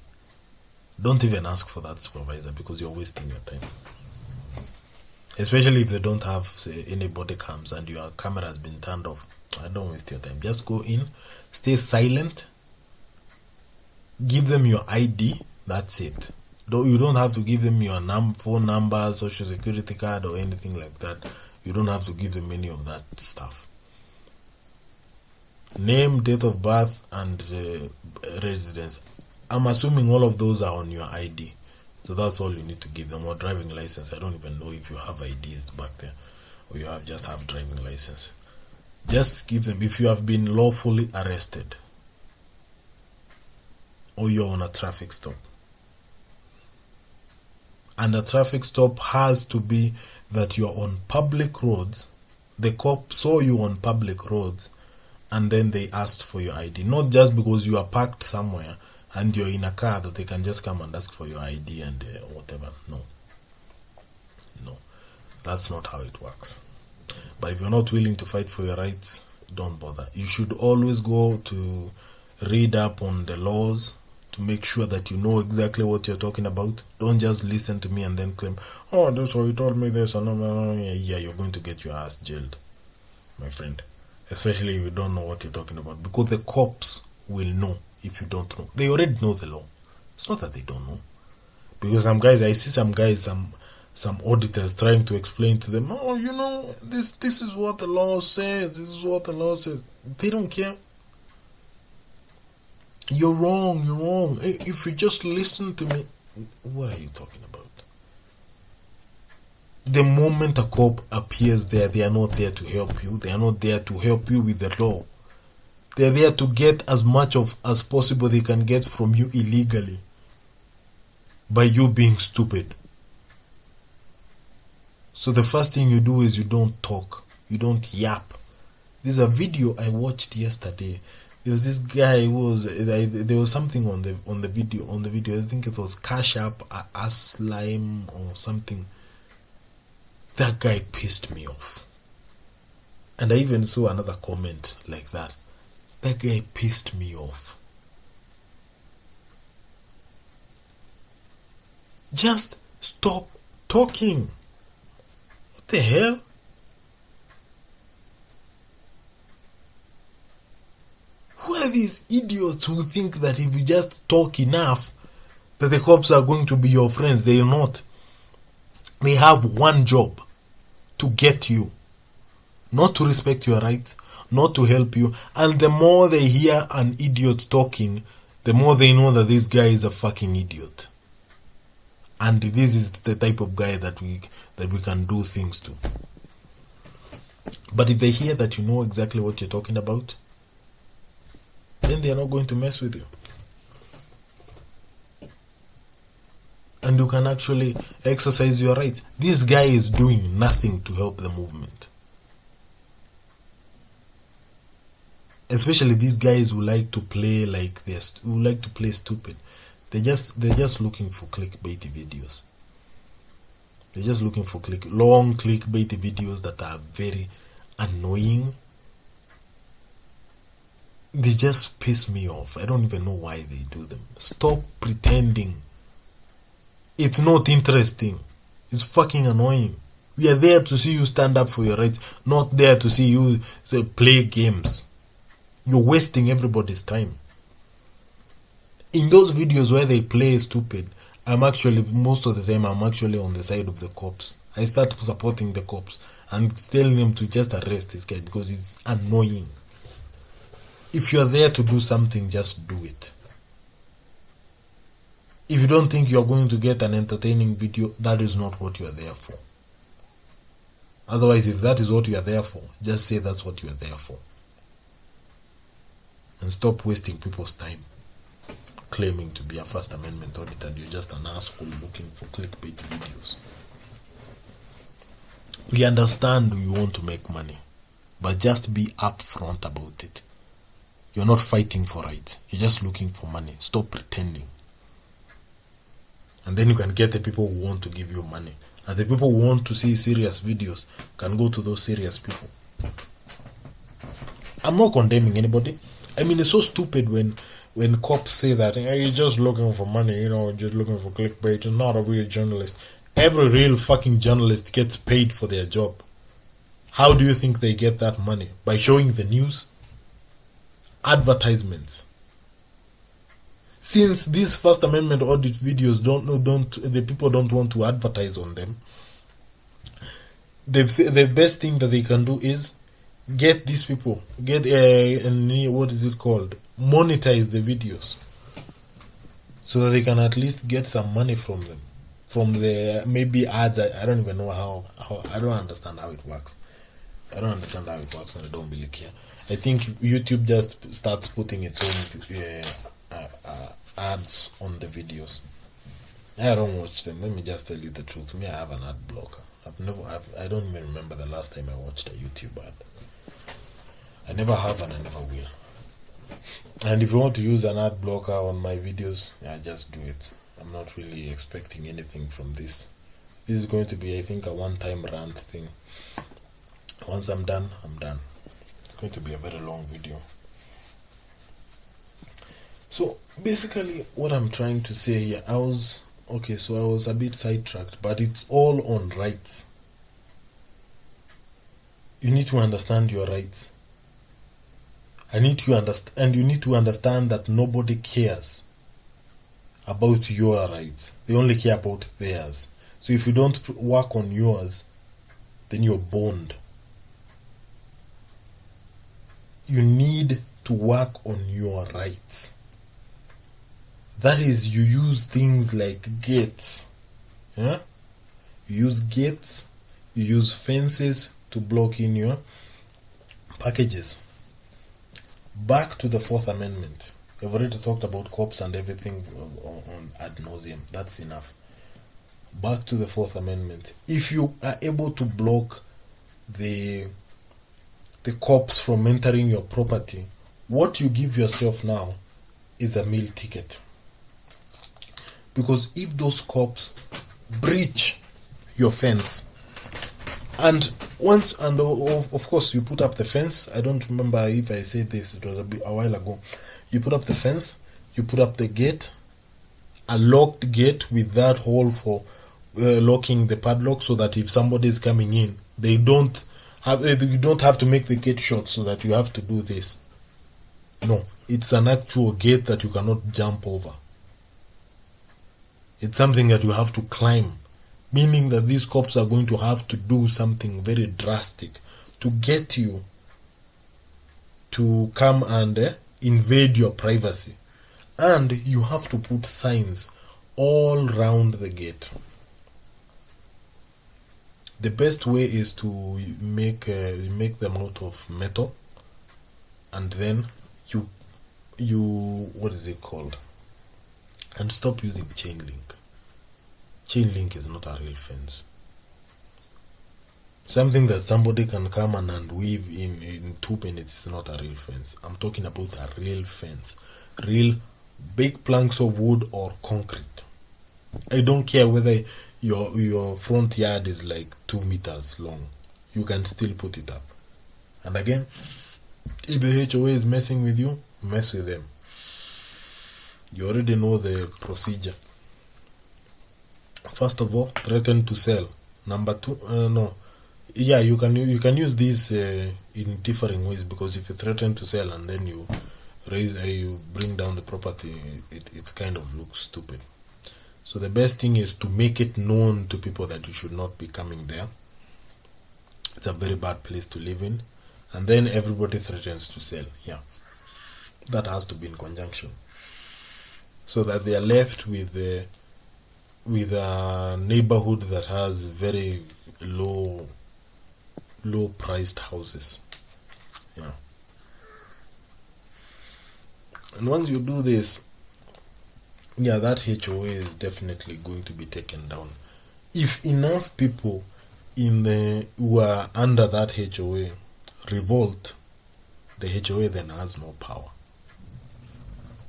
don't even ask for that supervisor, because you're wasting your time. Especially if they don't have any body cams and your camera has been turned off. Don't waste your time. Just go in, stay silent, give them your ID, that's it. You don't have to give them your phone number, social security card, or anything like that. You don't have to give them any of that stuff. Name, date of birth, and residence. I'm assuming all of those are on your ID. So that's all you need to give them. Or driving license. I don't even know if you have IDs back there, or you just have driving license. Just give them, if you have been lawfully arrested, or you're on a traffic stop. And a traffic stop has to be that you're on public roads. The cop saw you on public roads, and then they asked for your ID. Not just because you are parked somewhere and you're in a car that they can just come and ask for your ID and whatever. No, that's not how it works. But if you're not willing to fight for your rights, don't bother. You should always go to read up on the laws to make sure that you know exactly what you're talking about. Don't just listen to me and then claim, oh, that's why you told me this. Yeah, you're going to get your ass jailed, my friend. Especially if you don't know what you're talking about. Because the cops will know if you don't know. They already know the law. It's not that they don't know. Because I see some guys, some auditors trying to explain to them, oh, this is what the law says. This is what the law says. They don't care. You're wrong. If you just listen to me, what are you talking about? The moment a cop appears there, they are not there to help you. They are not there to help you with the law. They are there to get as much as possible they can get from you illegally by you being stupid. So the first thing you do is you don't talk. You don't yap. There's a video I watched yesterday. There was this guy who there was something on the video. I think it was Cash App, Slime or something. That guy pissed me off. And I even saw another comment like that. That guy pissed me off. Just stop talking. What the hell? Who are these idiots who think that if you just talk enough, that the cops are going to be your friends? They are not. They have one job: to get you. Not to respect your rights, not to help you. And the more they hear an idiot talking, the more they know that this guy is a fucking idiot. And this is the type of guy that we can do things to. But if they hear that you know exactly what you're talking about, then they are not going to mess with you. And you can actually exercise your rights. This guy is doing nothing to help the movement. Especially these guys who like to play like this, who like to play stupid. They're just looking for clickbaity videos. They're just looking for long clickbaity videos that are very annoying. They just piss me off. I don't even know why they do them. Stop pretending. It's not interesting. It's fucking annoying. We are there to see you stand up for your rights, not there to see you play games. You're wasting everybody's time. In those videos where they play stupid, most of the time, I'm actually on the side of the cops. I start supporting the cops and telling them to just arrest this guy because it's annoying. If you're there to do something, just do it. If you don't think you're going to get an entertaining video, that is not what you're there for. Otherwise, if that is what you're there for, just say that's what you're there for. And stop wasting people's time claiming to be a First Amendment auditor. You're just an asshole looking for clickbait videos. We understand you want to make money, but just be upfront about it. You're not fighting for rights. You're just looking for money. Stop pretending. And then you can get the people who want to give you money. And the people who want to see serious videos can go to those serious people. I'm not condemning anybody. I mean, it's so stupid when cops say that, hey, you're just looking for money, just looking for clickbait, you're not a real journalist. Every real fucking journalist gets paid for their job. How do you think they get that money? By showing the news? Advertisements. Since these First Amendment audit videos the people don't want to advertise on them, the best thing that they can do is get these people, what is it called? Monetize the videos. So that they can at least get some money from them. From the maybe ads. I don't even know how I don't understand how it works. I don't understand how it works and I don't really care. I think YouTube just starts putting its own ads on the videos. I don't watch them. Let me just tell you the truth. Me, I have an ad blocker. I don't even remember the last time I watched a YouTube ad. I never have and I never will. And if you want to use an ad blocker on my videos, just do it. I'm not really expecting anything from this. This is going to be, I think, a one-time rant thing. Once I'm done, I'm done. It's going to be a very long video. So, basically, what I'm trying to say here, I was a bit sidetracked, but it's all on rights. You need to understand your rights. You need to understand that nobody cares about your rights. They only care about theirs. So if you don't work on yours, then you're boned. You need to work on your rights. That is, you use things like gates. Yeah? You use gates, you use fences to block in your packages. Back to the Fourth Amendment. We've already talked about cops and everything on ad nauseum. That's enough. Back to the Fourth Amendment. If you are able to block the cops from entering your property, what you give yourself now is a meal ticket. Because if those cops breach your fence, and Once, and of course, you put up the fence. I don't remember if I said this, it was a while ago. You put up the fence, you put up the gate, a locked gate with that hole for locking the padlock, so that if somebody is coming in, you don't have to make the gate short so that you have to do this. No, it's an actual gate that you cannot jump over. It's something that you have to climb, meaning that these cops are going to have to do something very drastic to get you to come and invade your privacy. And you have to put signs all round the gate. The best way is to make them out of metal, and then you what is it called? And stop using chain link. Chain link is not a real fence. Something that somebody can come and weave in 2 minutes is not a real fence. I'm talking about a real fence. Real big planks of wood or concrete. I don't care whether your front yard is like 2 meters long. You can still put it up. And again, if the HOA is messing with you, mess with them. You already know the procedure. First of all, threaten to sell. Number two, you can use these in differing ways, because if you threaten to sell and then you bring down the property, it kind of looks stupid. So the best thing is to make it known to people that you should not be coming there. It's a very bad place to live in, and then everybody threatens to sell. Yeah, that has to be in conjunction, so that they are left with a neighborhood that has very low priced houses. Yeah. And once you do this, yeah, that HOA is definitely going to be taken down. If enough people who are under that HOA revolt, the HOA then has no power.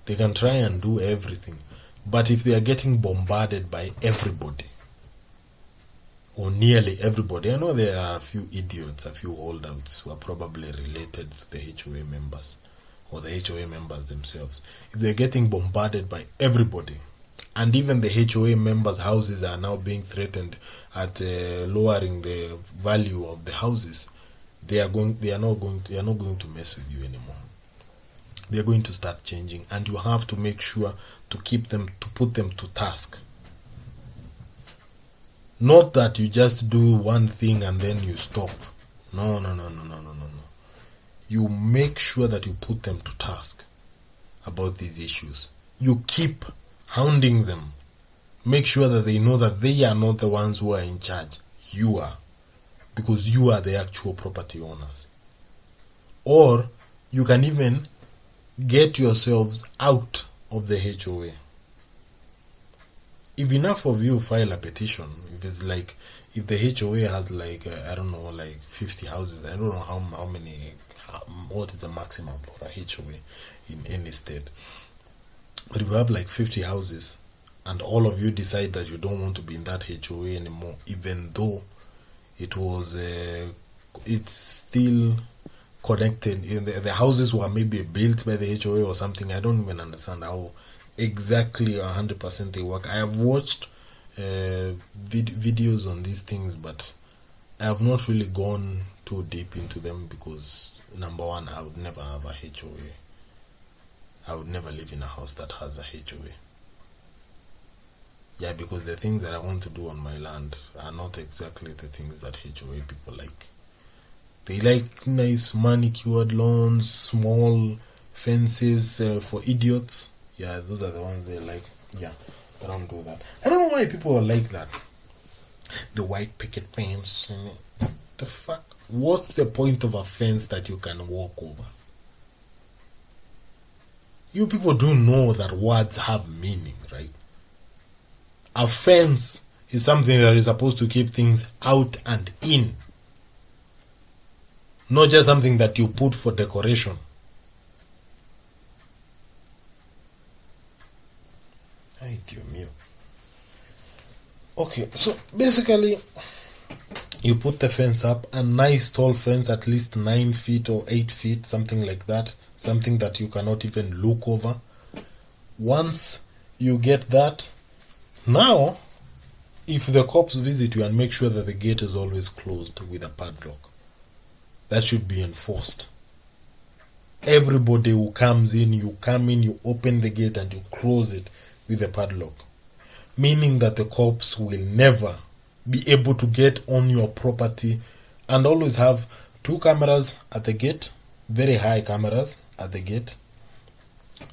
They can try and do everything, but if they are getting bombarded by everybody, or nearly everybody, I know there are a few idiots, a few holdouts who are probably related to the HOA members, or the HOA members themselves. If they're getting bombarded by everybody, and even the HOA members' houses are now being threatened at lowering the value of the houses, they are not going to mess with you anymore. They are going to start changing, and you have to make sure to put them to task. Not that you just do one thing and then you stop. No. You make sure that you put them to task about these issues. You keep hounding them. Make sure that they know that they are not the ones who are in charge. You are. Because you are the actual property owners. Or you can even get yourselves out of the HOA. If enough of you file a petition, if the HOA has 50 houses, I don't know how many, what is the maximum for a HOA in any state. But if you have 50 houses, and all of you decide that you don't want to be in that HOA anymore, even though it's still connected, the houses were maybe built by the HOA or something. I don't even understand how exactly 100% they work. I have watched videos on these things, but I have not really gone too deep into them, because number one, I would never have a HOA. I would never live in a house that has a HOA. Yeah, because the things that I want to do on my land are not exactly the things that HOA people like. They like nice manicured lawns, small fences for idiots. Yeah, those are the ones they like. Yeah, I don't do that. I don't know why people are like that. The white picket fence. The fuck? What's the point of a fence that you can walk over? You people do know that words have meaning, right? A fence is something that is supposed to keep things out and in. Not just something that you put for decoration. Ay, Dios mío. Okay, so basically, You put the fence up, a nice tall fence, at least 9 feet or 8 feet, something like that, something that you cannot even look over. Once you get that, now, if the cops visit you, and make sure that the gate is always closed with a padlock. That should be enforced. Everybody who comes in, you come in, you open the gate and you close it with a padlock. Meaning that the cops will never be able to get on your property. And always have 2 cameras at the gate, very high cameras at the gate,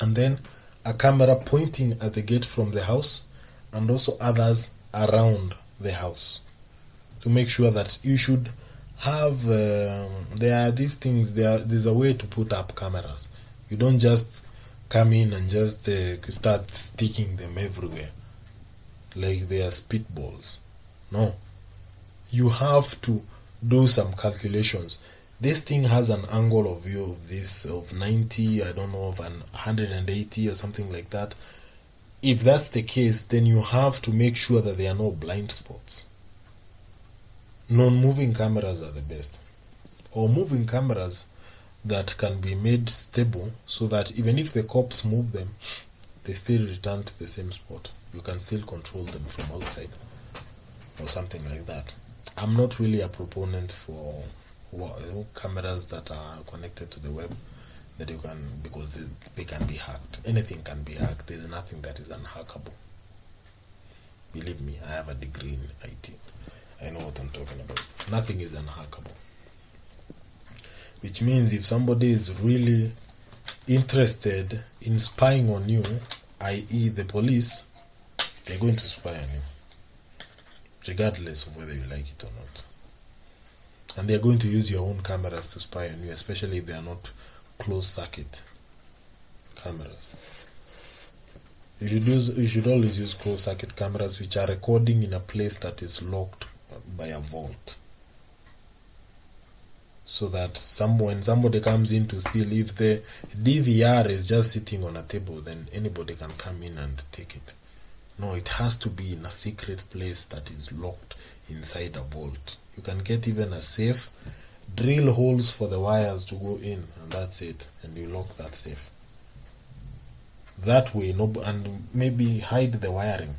and then a camera pointing at the gate from the house, and also others around the house, to make sure that you should have there are these things, there's a way to put up cameras. You don't just come in and just start sticking them everywhere like they are spitballs. No, you have to do some calculations. This thing has an angle of view of this of 90, I don't know, of 180 or something like that. If that's the case, then you have to make sure that there are no blind spots. Non-moving cameras are the best, or moving cameras that can be made stable so that even if the cops move them, they still return to the same spot. You can still control them from outside or something like that. I'm not really a proponent for cameras that are connected to the web, that you can, because they can be hacked. Anything can be hacked. There's nothing that is unhackable. Believe me, I have a degree in IT. I know what I'm talking about. Nothing is unhackable. Which means if somebody is really interested in spying on you, i.e. the police, they're going to spy on you, regardless of whether you like it or not. And they're going to use your own cameras to spy on you, especially if they are not closed circuit cameras. You should always use closed circuit cameras which are recording in a place that is locked by a vault, so that when somebody comes in to steal, if the DVR is just sitting on a table, then anybody can come in and take it. No, it has to be in a secret place that is locked inside a vault. You can get even a safe, drill holes for the wires to go in, and that's it, and you lock that safe. That way, and maybe hide the wiring.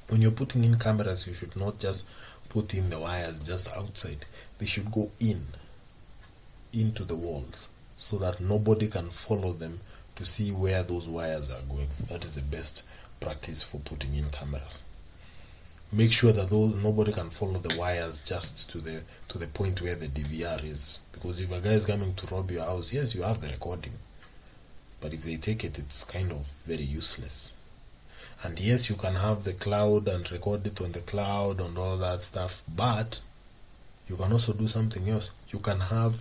When you're putting in cameras, you should not just put in the wires just outside. They should go into the walls, so that nobody can follow them to see where those wires are going. That is the best practice for putting in cameras. Make sure that nobody can follow the wires just to the point where the DVR is. Because if a guy is coming to rob your house, yes, you have the recording, but if they take it, it's kind of very useless. And yes, you can have the cloud and record it on the cloud and all that stuff, but you can also do something else. You can have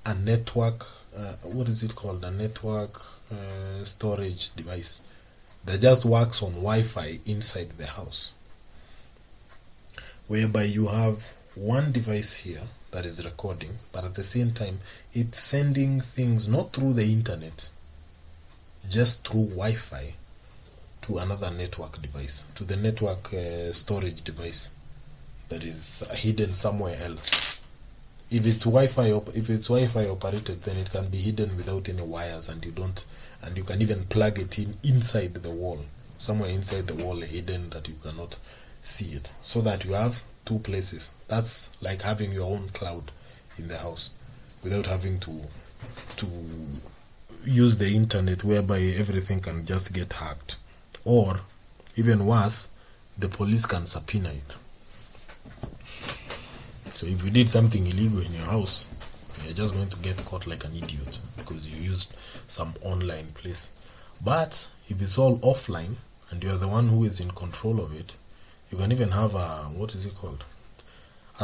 a network, what is it called? A network storage device that just works on Wi-Fi inside the house, whereby you have one device here that is recording, but at the same time, it's sending things not through the internet, just through Wi-Fi, to another network device, to the network storage device that is hidden somewhere else. If it's Wi-Fi operated, then it can be hidden without any wires, and you can even plug it inside the wall, somewhere inside the wall, hidden, that you cannot see it, so that you have 2 places. That's like having your own cloud in the house without having to use the internet, whereby everything can just get hacked. Or, even worse, the police can subpoena it. So if you did something illegal in your house, you're just going to get caught like an idiot because you used some online place. But if it's all offline and you're the one who is in control of it, you can even have a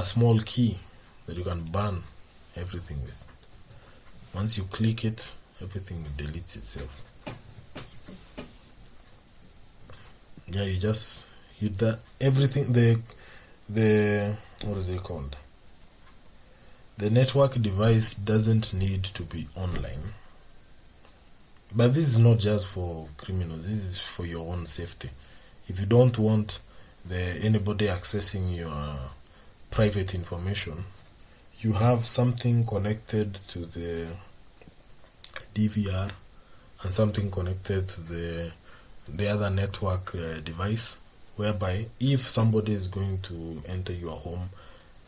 small key that you can ban everything with. Once you click it, everything deletes itself. Yeah, everything, what is it called? The network device doesn't need to be online. But this is not just for criminals, this is for your own safety. If you don't want anybody accessing your private information, you have something connected to the DVR and something connected to the other network device, whereby if somebody is going to enter your home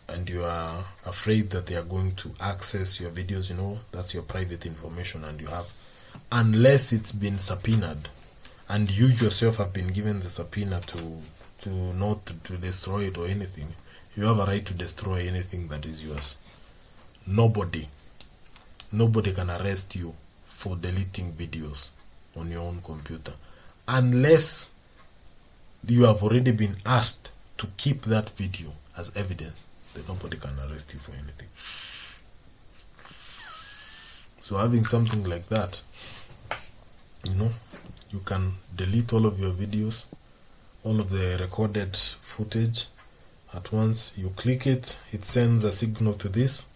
and you are afraid that they are going to access your videos, that's your private information, and you have, unless it's been subpoenaed and you yourself have been given the subpoena to not to destroy it or anything, you have a right to destroy anything that is yours. Nobody can arrest you for deleting videos on your own computer, unless you have already been asked to keep that video as evidence. Then nobody can arrest you for anything. So having something like that, you can delete all of your videos, all of the recorded footage at once. You click it, it sends a signal to this.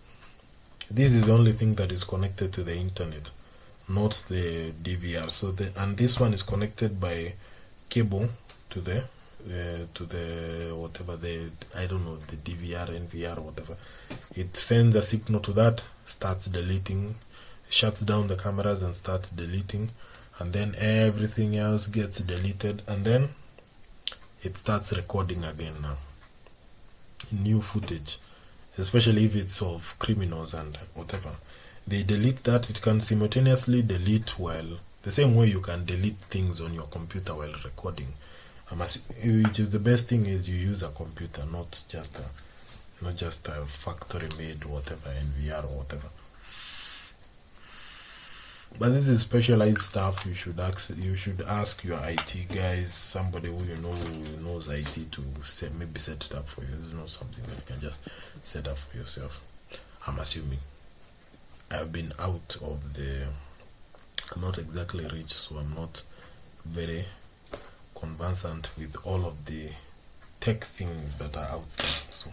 This is the only thing that is connected to the internet, not the DVR. So and this one is connected by cable to the whatever, I don't know, the DVR, NVR, whatever. It sends a signal to that, starts deleting, shuts down the cameras and starts deleting, and then everything else gets deleted, and then it starts recording again now. New footage, especially if it's of criminals and whatever. They delete that. It can simultaneously delete while, the same way you can delete things on your computer while recording. Which is the best thing is you use a computer, not just a factory made whatever, NVR or whatever. But this is specialized stuff. You should ask your IT guys, somebody who who knows IT, to maybe set it up for you. It's not something that you can just set up for yourself. I'm assuming. I've been out of I'm not exactly rich, so I'm not very conversant with all of the tech things that are out there. So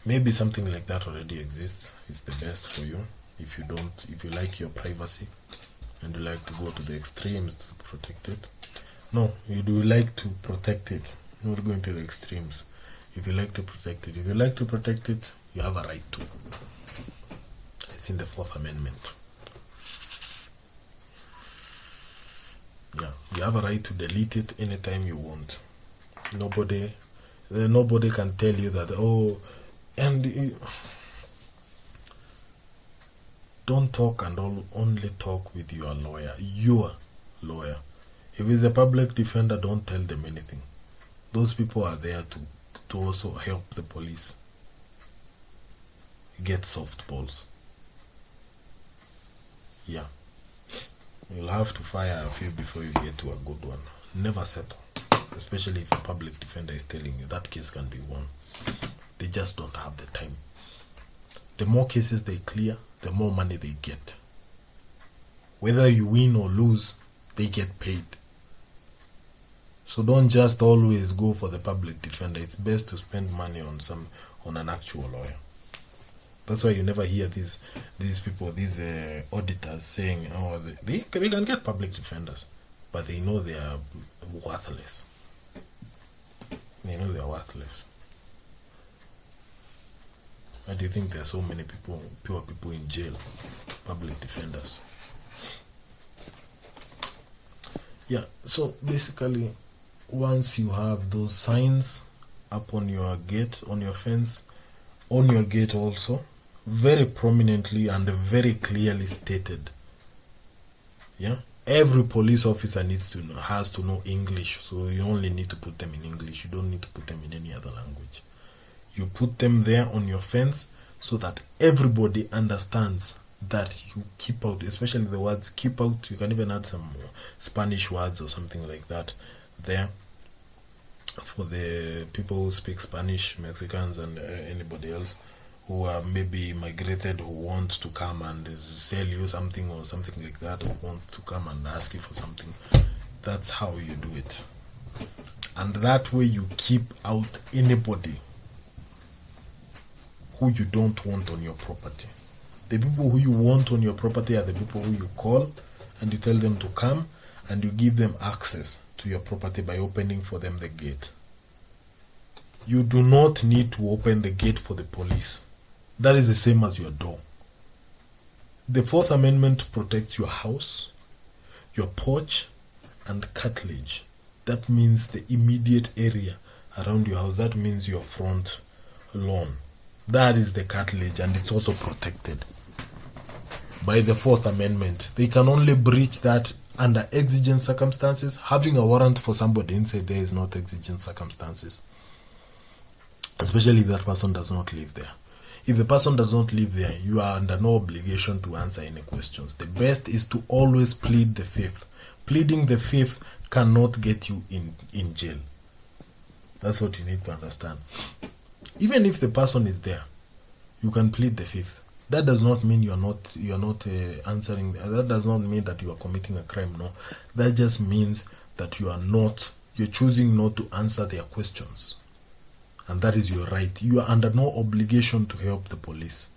maybe something like that already exists. It's the best for you. If you like your privacy and you like to go to the extremes to protect it. No, you do like to protect it, not going to the extremes. If you like to protect it, you have a right to. It's in the 4th Amendment. Yeah, you have a right to delete it anytime you want. Nobody can tell you that, don't talk and only talk with your lawyer. Your lawyer. If it's a public defender, don't tell them anything. Those people are there to also help the police get soft balls. Yeah. You'll have to fire a few before you get to a good one. Never settle. Especially if a public defender is telling you that case can be won. They just don't have the time. The more cases they clear, the more money they get. Whether you win or lose, they get paid. So don't just always go for the public defender. It's best to spend money on an actual lawyer. That's why you never hear these people, these auditors saying, they can get public defenders, but they know they are worthless. They know they are worthless. Why do you think there are so many poor people in jail? Public defenders. Yeah, so basically, once you have those signs up on your gate, on your fence, on your gate also, very prominently and very clearly stated. Yeah, every police officer has to know English, so you only need to put them in English. You don't need to put them in any other language. You put them there on your fence so that everybody understands that you keep out, especially the words keep out. You can even add some Spanish words or something like that there for the people who speak Spanish, Mexicans and anybody else who are maybe migrated, who want to come and sell you something or something like that, or want to come and ask you for something. That's how you do it. And that way you keep out anybody who you don't want on your property. The people who you want on your property are the people who you call and you tell them to come, and you give them access to your property by opening for them the gate. You do not need to open the gate for the police. That is the same as your door. The Fourth Amendment protects your house, your porch, and curtilage. That means the immediate area around your house. That means your front lawn. That is the curtilage, and it's also protected by the Fourth Amendment. They can only breach that under exigent circumstances. Having a warrant for somebody inside there is not exigent circumstances, especially if that person does not live there. If the person does not live there, you are under no obligation to answer any questions. The best is to always plead the fifth. Pleading the fifth cannot get you in jail. That's what you need to understand. Even if the person is there, you can plead the fifth. That does not mean you're not answering. That does not mean that you are committing a crime. No, that just means that you're choosing not to answer their questions. And that is your right. You are under no obligation to help the police.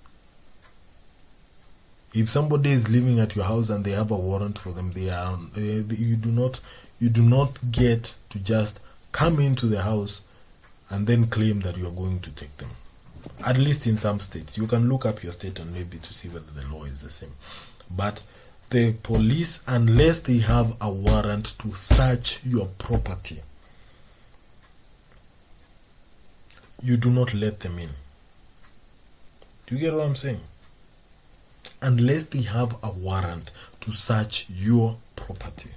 If somebody is living at your house and they have a warrant for them, you do not get to just come into the house and then claim that you are going to take them. At least in some states. You can look up your state and maybe to see whether the law is the same. But the police, unless they have a warrant to search your property, you do not let them in. Do you get what I'm saying? Unless they have a warrant to search your property,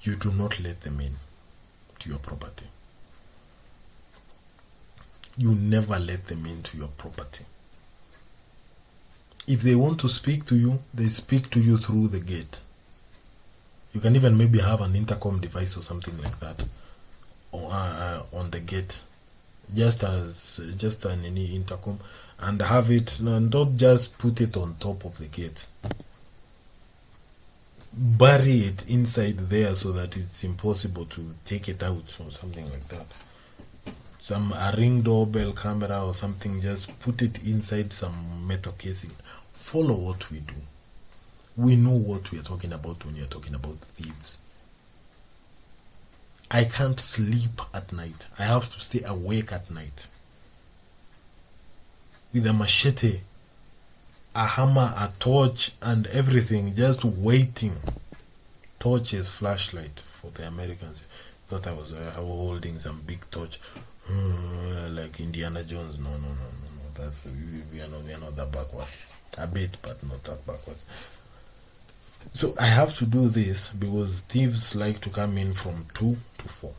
you do not let them in to your property. You never let them into your property. If they want to speak to you, they speak to you through the gate. You can even maybe have an intercom device or something like that on the gate, just an any intercom, and have it. And don't just put it on top of the gate. Bury it inside there so that it's impossible to take it out or something like that. A ring doorbell camera or something, just put it inside some metal casing. Follow what we do. We know what we are talking about when you're talking about thieves. I can't sleep at night. I have to stay awake at night with a machete, a hammer, a torch, and everything, just waiting. Torches, flashlight for the Americans. Thought I was holding some big torch, like Indiana Jones. No. That's we are not that backwards. A bit, but not that backwards. So I have to do this because thieves like to come in from 2 to 4.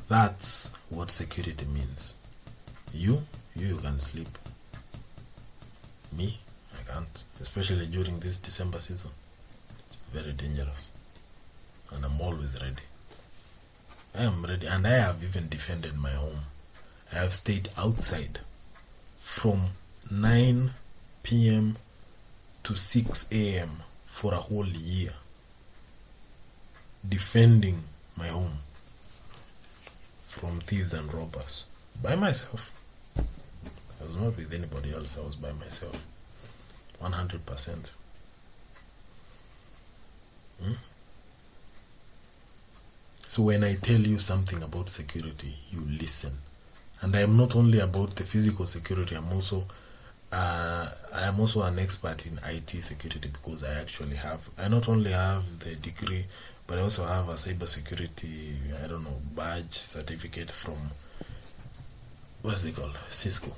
That's what security means. You can sleep. Me, I can't. Especially during this December season. It's very dangerous. And I'm always ready. I am ready, and I have even defended my home. I have stayed outside from 9 p.m. to 6 a.m. for a whole year, defending my home from thieves and robbers by myself. I was not with anybody else. I was by myself, 100%. So when I tell you something about security, you listen. And I am not only about the physical security, I am also an expert in IT security, because I not only have the degree, but I also have a cybersecurity, badge certificate from, what's it called? Cisco.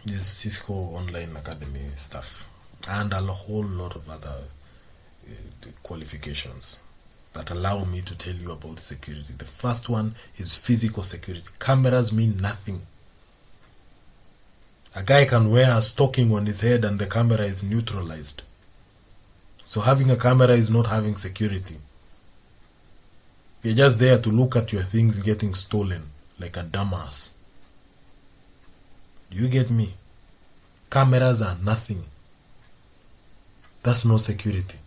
This Cisco Online Academy stuff. And a whole lot of other qualifications that allow me to tell you about security. The first one is physical security. Cameras mean nothing. A guy can wear a stocking on his head and the camera is neutralized. So having a camera is not having security. You're just there to look at your things getting stolen like a dumbass. Do you get me? Cameras are nothing. That's not security.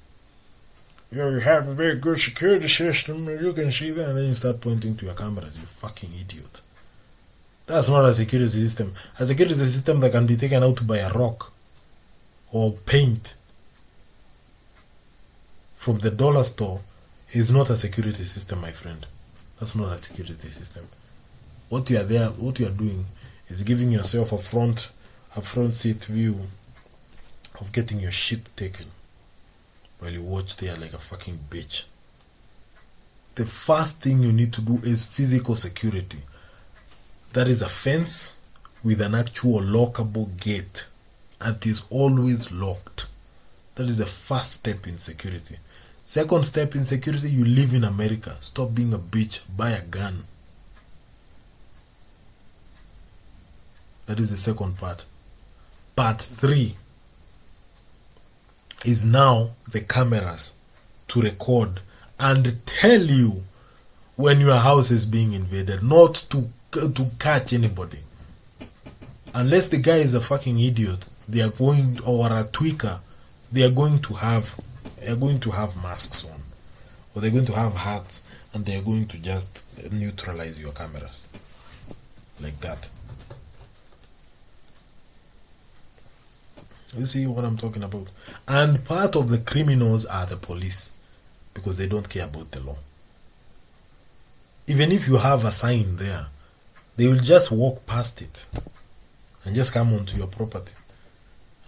You have a very good security system, you can see that, and then you start pointing to your cameras, you fucking idiot. That's not a security system. A security system that can be taken out by a rock or paint from the dollar store is not a security system, my friend. That's not a security system. What you are doing is giving yourself a front seat view of getting your shit taken while you watch there like a fucking bitch. The first thing you need to do is physical security. That is a fence with an actual lockable gate, and it is always locked. That is the first step in security. Second step in security, you live in America. Stop being a bitch. Buy a gun. That is the second part. Part 3 is now the cameras to record and tell you when your house is being invaded, not to catch anybody. Unless the guy is a fucking idiot, they are going, or a tweaker, they are going to have masks on, or they're going to have hats, and they are going to just neutralize your cameras like that. You see what I'm talking about? And part of the criminals are the police, because they don't care about the law. Even if you have a sign there, they will just walk past it and just come onto your property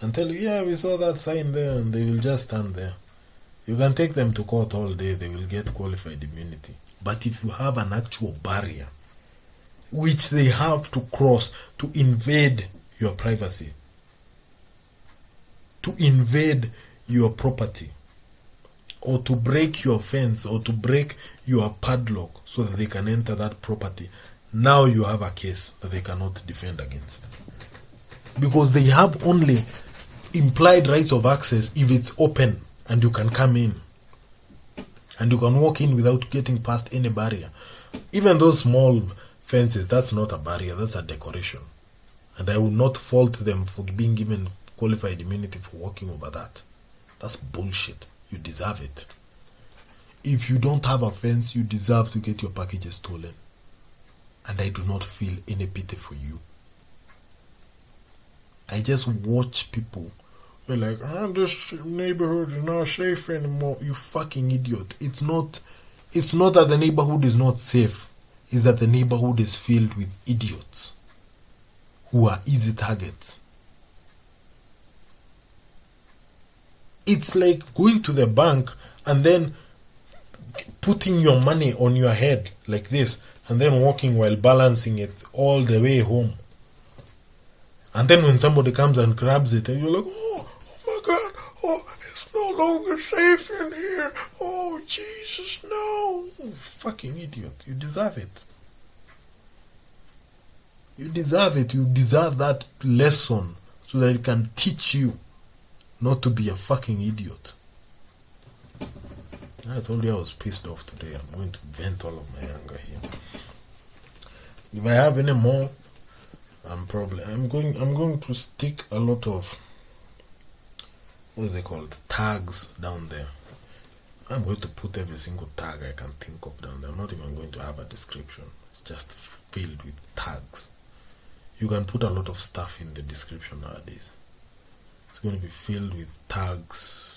and tell you, yeah, we saw that sign there, and they will just stand there. You can take them to court all day, they will get qualified immunity. But if you have an actual barrier, which they have to cross to invade your privacy, to invade your property, or to break your fence, or to break your padlock so that they can enter that property, now you have a case that they cannot defend against. Because they have only implied rights of access if it's open and you can come in. And you can walk in without getting past any barrier. Even those small fences, that's not a barrier, that's a decoration. And I will not fault them for being given qualified immunity for walking over that. That's bullshit. You deserve it. If you don't have a fence, you deserve to get your packages stolen. And I do not feel any pity for you. I just watch people. They're like, this neighborhood is not safe anymore. You fucking idiot. It's not that the neighborhood is not safe. It's that the neighborhood is filled with idiots who are easy targets. It's like going to the bank and then putting your money on your head like this, and then walking while balancing it all the way home. And then when somebody comes and grabs it, and you're like, oh my God, oh, it's no longer safe in here. Oh, Jesus, no. You fucking idiot. You deserve it. You deserve it. You deserve that lesson so that it can teach you not to be a fucking idiot. I told you I was pissed off today. I'm going to vent all of my anger here. If I have any more, I'm going to stick a lot of, what is it called, tags down there. I'm going to put every single tag I can think of down there. I'm not even going to have a description. It's just filled with tags. You can put a lot of stuff in the description nowadays. It's going to be filled with tags,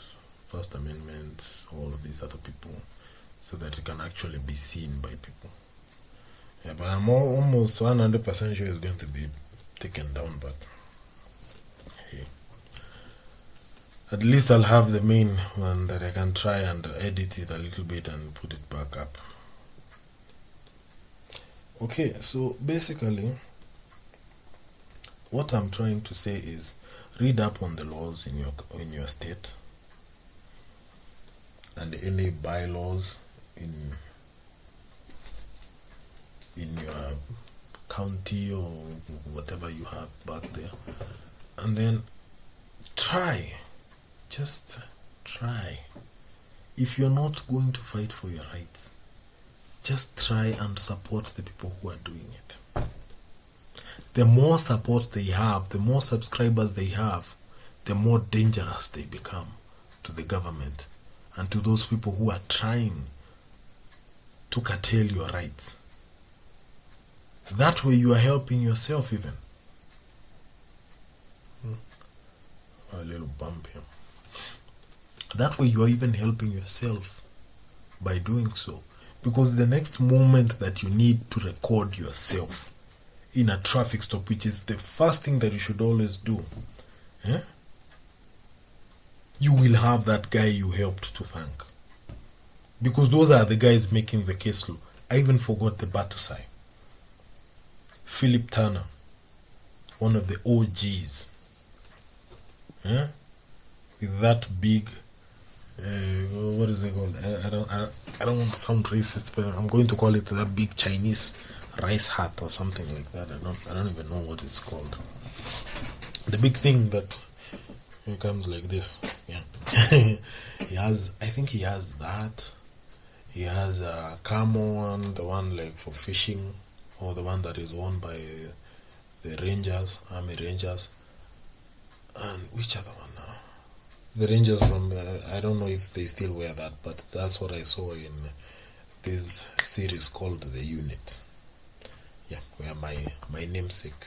First Amendment, all of these other people, so that it can actually be seen by people. Yeah, but I'm almost 100% sure it's going to be taken down, but hey. At least I'll have the main one that I can try and edit it a little bit and put it back up. Okay, so basically, what I'm trying to say is, read up on the laws in your state and any bylaws in your county or whatever you have back there, and then just try. If you're not going to fight for your rights, just try and support the people who are doing it. The more support they have, the more subscribers they have, the more dangerous they become to the government and to those people who are trying to curtail your rights. That way you are helping yourself even. A little bump here. That way you are even helping yourself by doing so. Because the next moment that you need to record yourself in a traffic stop, which is the first thing that you should always do, you will have that guy you helped to thank. Because those are the guys making the case law. I even forgot the Batusai. Philip Turner, one of the OGs. With that big, what is it called? I don't want to sound racist, but I'm going to call it that big Chinese rice hat or something like that. I don't even know what it's called. The big thing that comes like this. Yeah. I think he has that. He has a camo one, the one like for fishing, or the one that is worn by the Rangers, Army Rangers. And which other one now? The Rangers from, I don't know if they still wear that, but that's what I saw in this series called The Unit. Yeah, where my namesake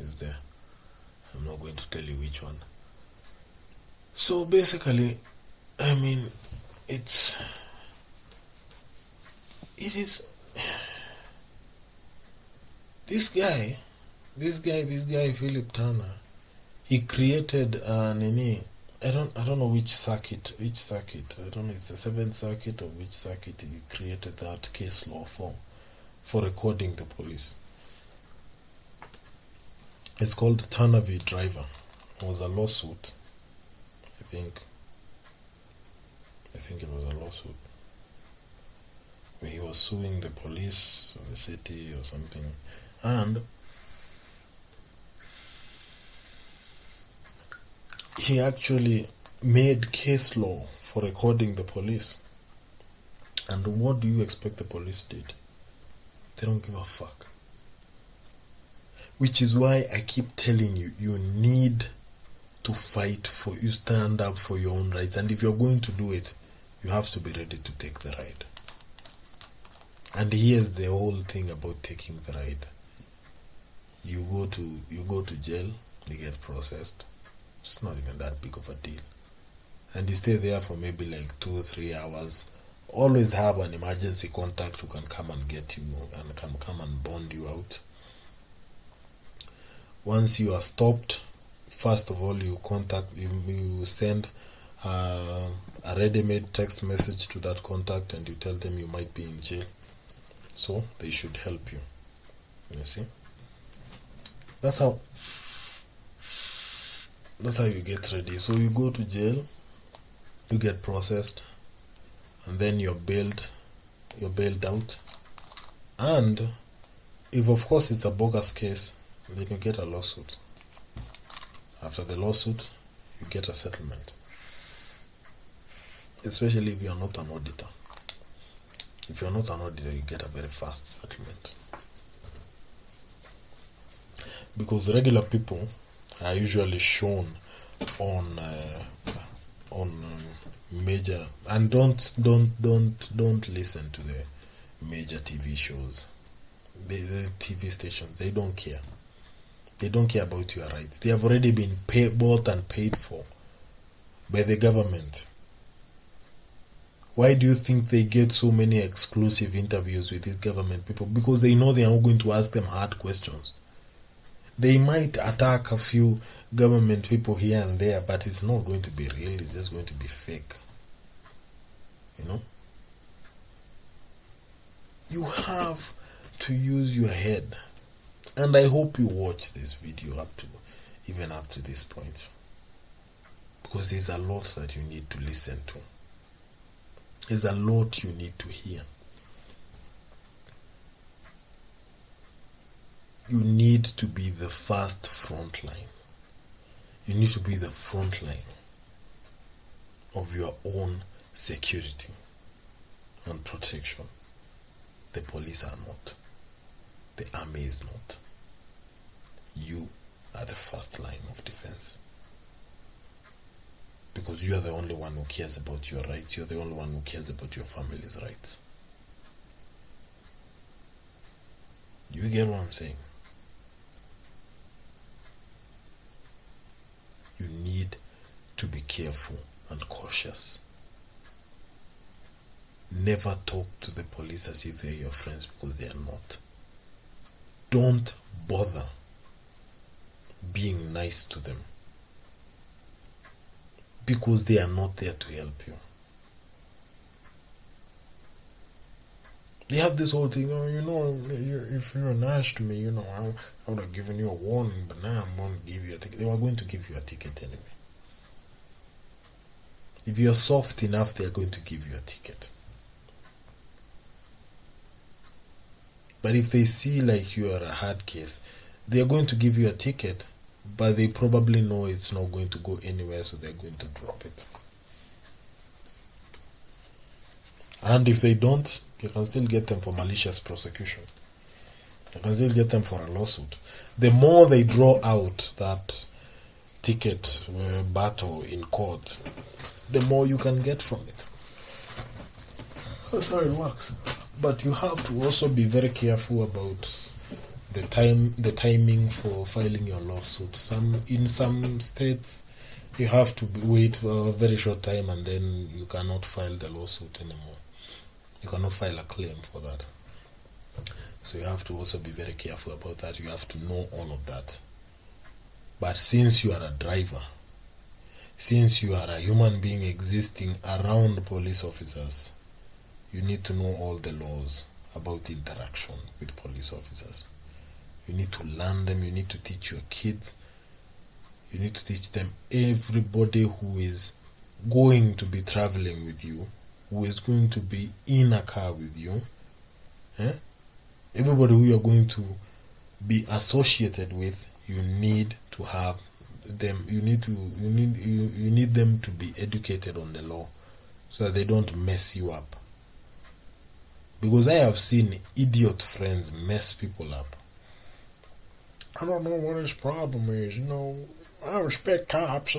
is there. I'm not going to tell you which one. So basically, I mean, it is this guy Philip Turner. He created I don't know which circuit. I don't know if it's the 7th circuit or which circuit he created that case law for recording the police. It's called Turner v. Driver. It was a lawsuit. I think it was a lawsuit where he was suing the police of the city or something, and he actually made case law for recording the police. And what do you expect the police did? They don't give a fuck. Which is why I keep telling you, you need to fight for, you stand up for your own rights. And if you're going to do it, you have to be ready to take the ride. And here's the whole thing about taking the ride. You go to jail, you get processed. It's not even that big of a deal. And you stay there for maybe like 2 or 3 hours. Always have an emergency contact who can come and get you and can come and bond you out. Once you are stopped, first of all you send a ready-made text message to that contact and you tell them you might be in jail. So they should help you. You see? That's how you get ready. So you go to jail, you get processed, and then you're bailed out. And if of course it's a bogus case, then you get a lawsuit. After the lawsuit, you get a settlement. Especially if you're not an auditor. If you're not an auditor, you get a very fast settlement. Because regular people are usually shown on major, and don't listen to the major TV shows, the TV stations. They don't care. They don't care about your rights. They have already been bought and paid for by the government. Why do you think they get so many exclusive interviews with these government people? Because they know they are not going to ask them hard questions. They might attack a few government people here and there, but it's not going to be real. It's just going to be fake. You know? You have to use your head. And I hope you watch this video even up to this point. Because there's a lot that you need to listen to. There's a lot you need to hear. You need to be the first front line. You need to be the front line of your own security and protection. The police are not. The army is not. You are the first line of defense. Because you are the only one who cares about your rights. You're the only one who cares about your family's rights. Do you get what I'm saying? You need to be careful and cautious. Never talk to the police as if they're your friends, because they are not. Don't bother being nice to them, because they are not there to help you. They have this whole thing, if you're nice to me, I would have given you a warning, but now I'm going to give you a ticket. They were going to give you a ticket anyway. If you're soft enough, they're going to give you a ticket. But if they see like you are a hard case, they're going to give you a ticket, but they probably know it's not going to go anywhere, so they're going to drop it. And if they don't, you can still get them for malicious prosecution. You can still get them for a lawsuit. The more they draw out that ticket battle in court, the more you can get from it. That's how it works. But you have to also be very careful about the timing for filing your lawsuit. In some states, you have to wait for a very short time, and then you cannot file the lawsuit anymore. You cannot file a claim for that. So you have to also be very careful about that. You have to know all of that. But since you are a driver, since you are a human being existing around police officers, you need to know all the laws about interaction with police officers. You need to learn them. You need to teach your kids. You need to teach them. Everybody who is going to be traveling with you, who is going to be in a car with you, everybody who you are going to be associated with, you need to have them. You need them to be educated on the law, so that they don't mess you up. Because I have seen idiot friends mess people up. I don't know what his problem is, I respect cops.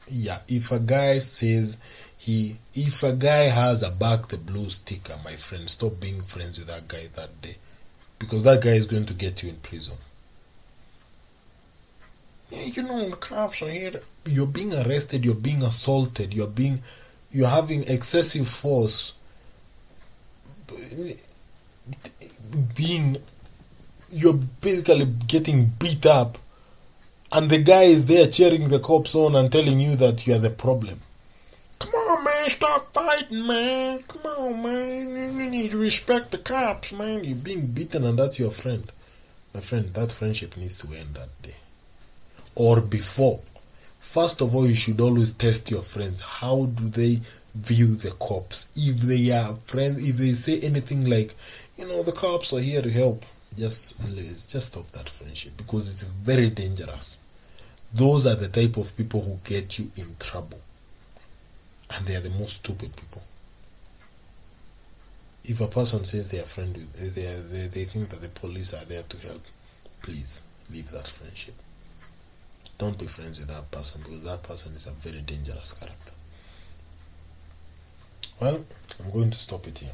Yeah, if a guy says if a guy has a back the blue sticker, my friend, stop being friends with that guy that day. Because that guy is going to get you in prison. Yeah, the cops are here. You're being arrested, you're being assaulted, you're having excessive force. You're basically getting beat up, and the guy is there cheering the cops on and telling you that you are the problem. Come on, man, stop fighting, man. Come on, man. You need to respect the cops, man. You're being beaten, and that's your friend. My friend, that friendship needs to end that day. Or before. First of all, you should always test your friends. How do they view the cops? If they are friends, if they say anything like, the cops are here to help, just stop that friendship, because it's very dangerous. Those are the type of people who get you in trouble, and they are the most stupid people. If a person says they are friends with, they think that the police are there to help, please leave that friendship. Don't be friends with that person, because that person is a very dangerous character. Well, I'm going to stop it here.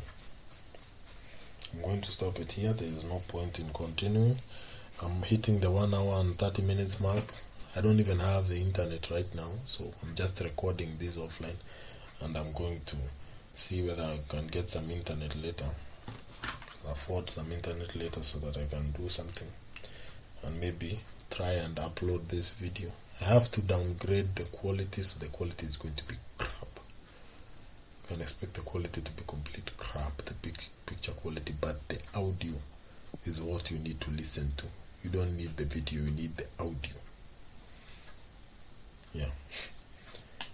There is no point in continuing. I'm hitting the 1 hour and 30 minutes mark. I don't even have the internet right now, so I'm just recording this offline, and I'm going to see whether I can get some internet later. Afford some internet later so that I can do something, and maybe try and upload this video. I have to downgrade the quality, so the quality is going to be crap. You can expect the quality to be complete crap, the picture quality, but the audio is what you need to listen to. You don't need the video, you need the audio. Yeah.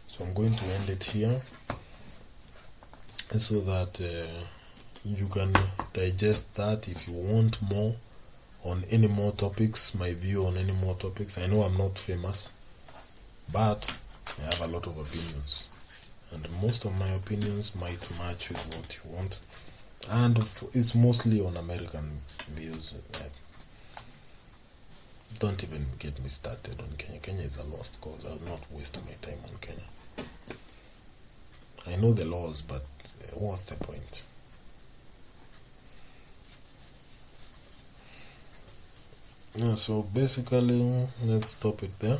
So I'm going to end it here, so that you can digest that. If you want more on any more topics, my view on any more topics. I know I'm not famous, but I have a lot of opinions, and most of my opinions might match with what you want, and it's mostly on American views. Don't even get me started on Kenya. Kenya is a lost cause. I will not waste my time on Kenya. I know the laws, but what's the point? Yeah, so basically, let's stop it there.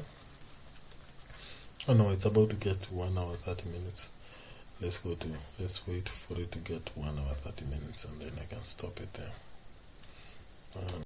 Oh no, it's about to get to 1 hour 30 minutes. let's wait for it to get 1 hour 30 minutes, and then I can stop it there.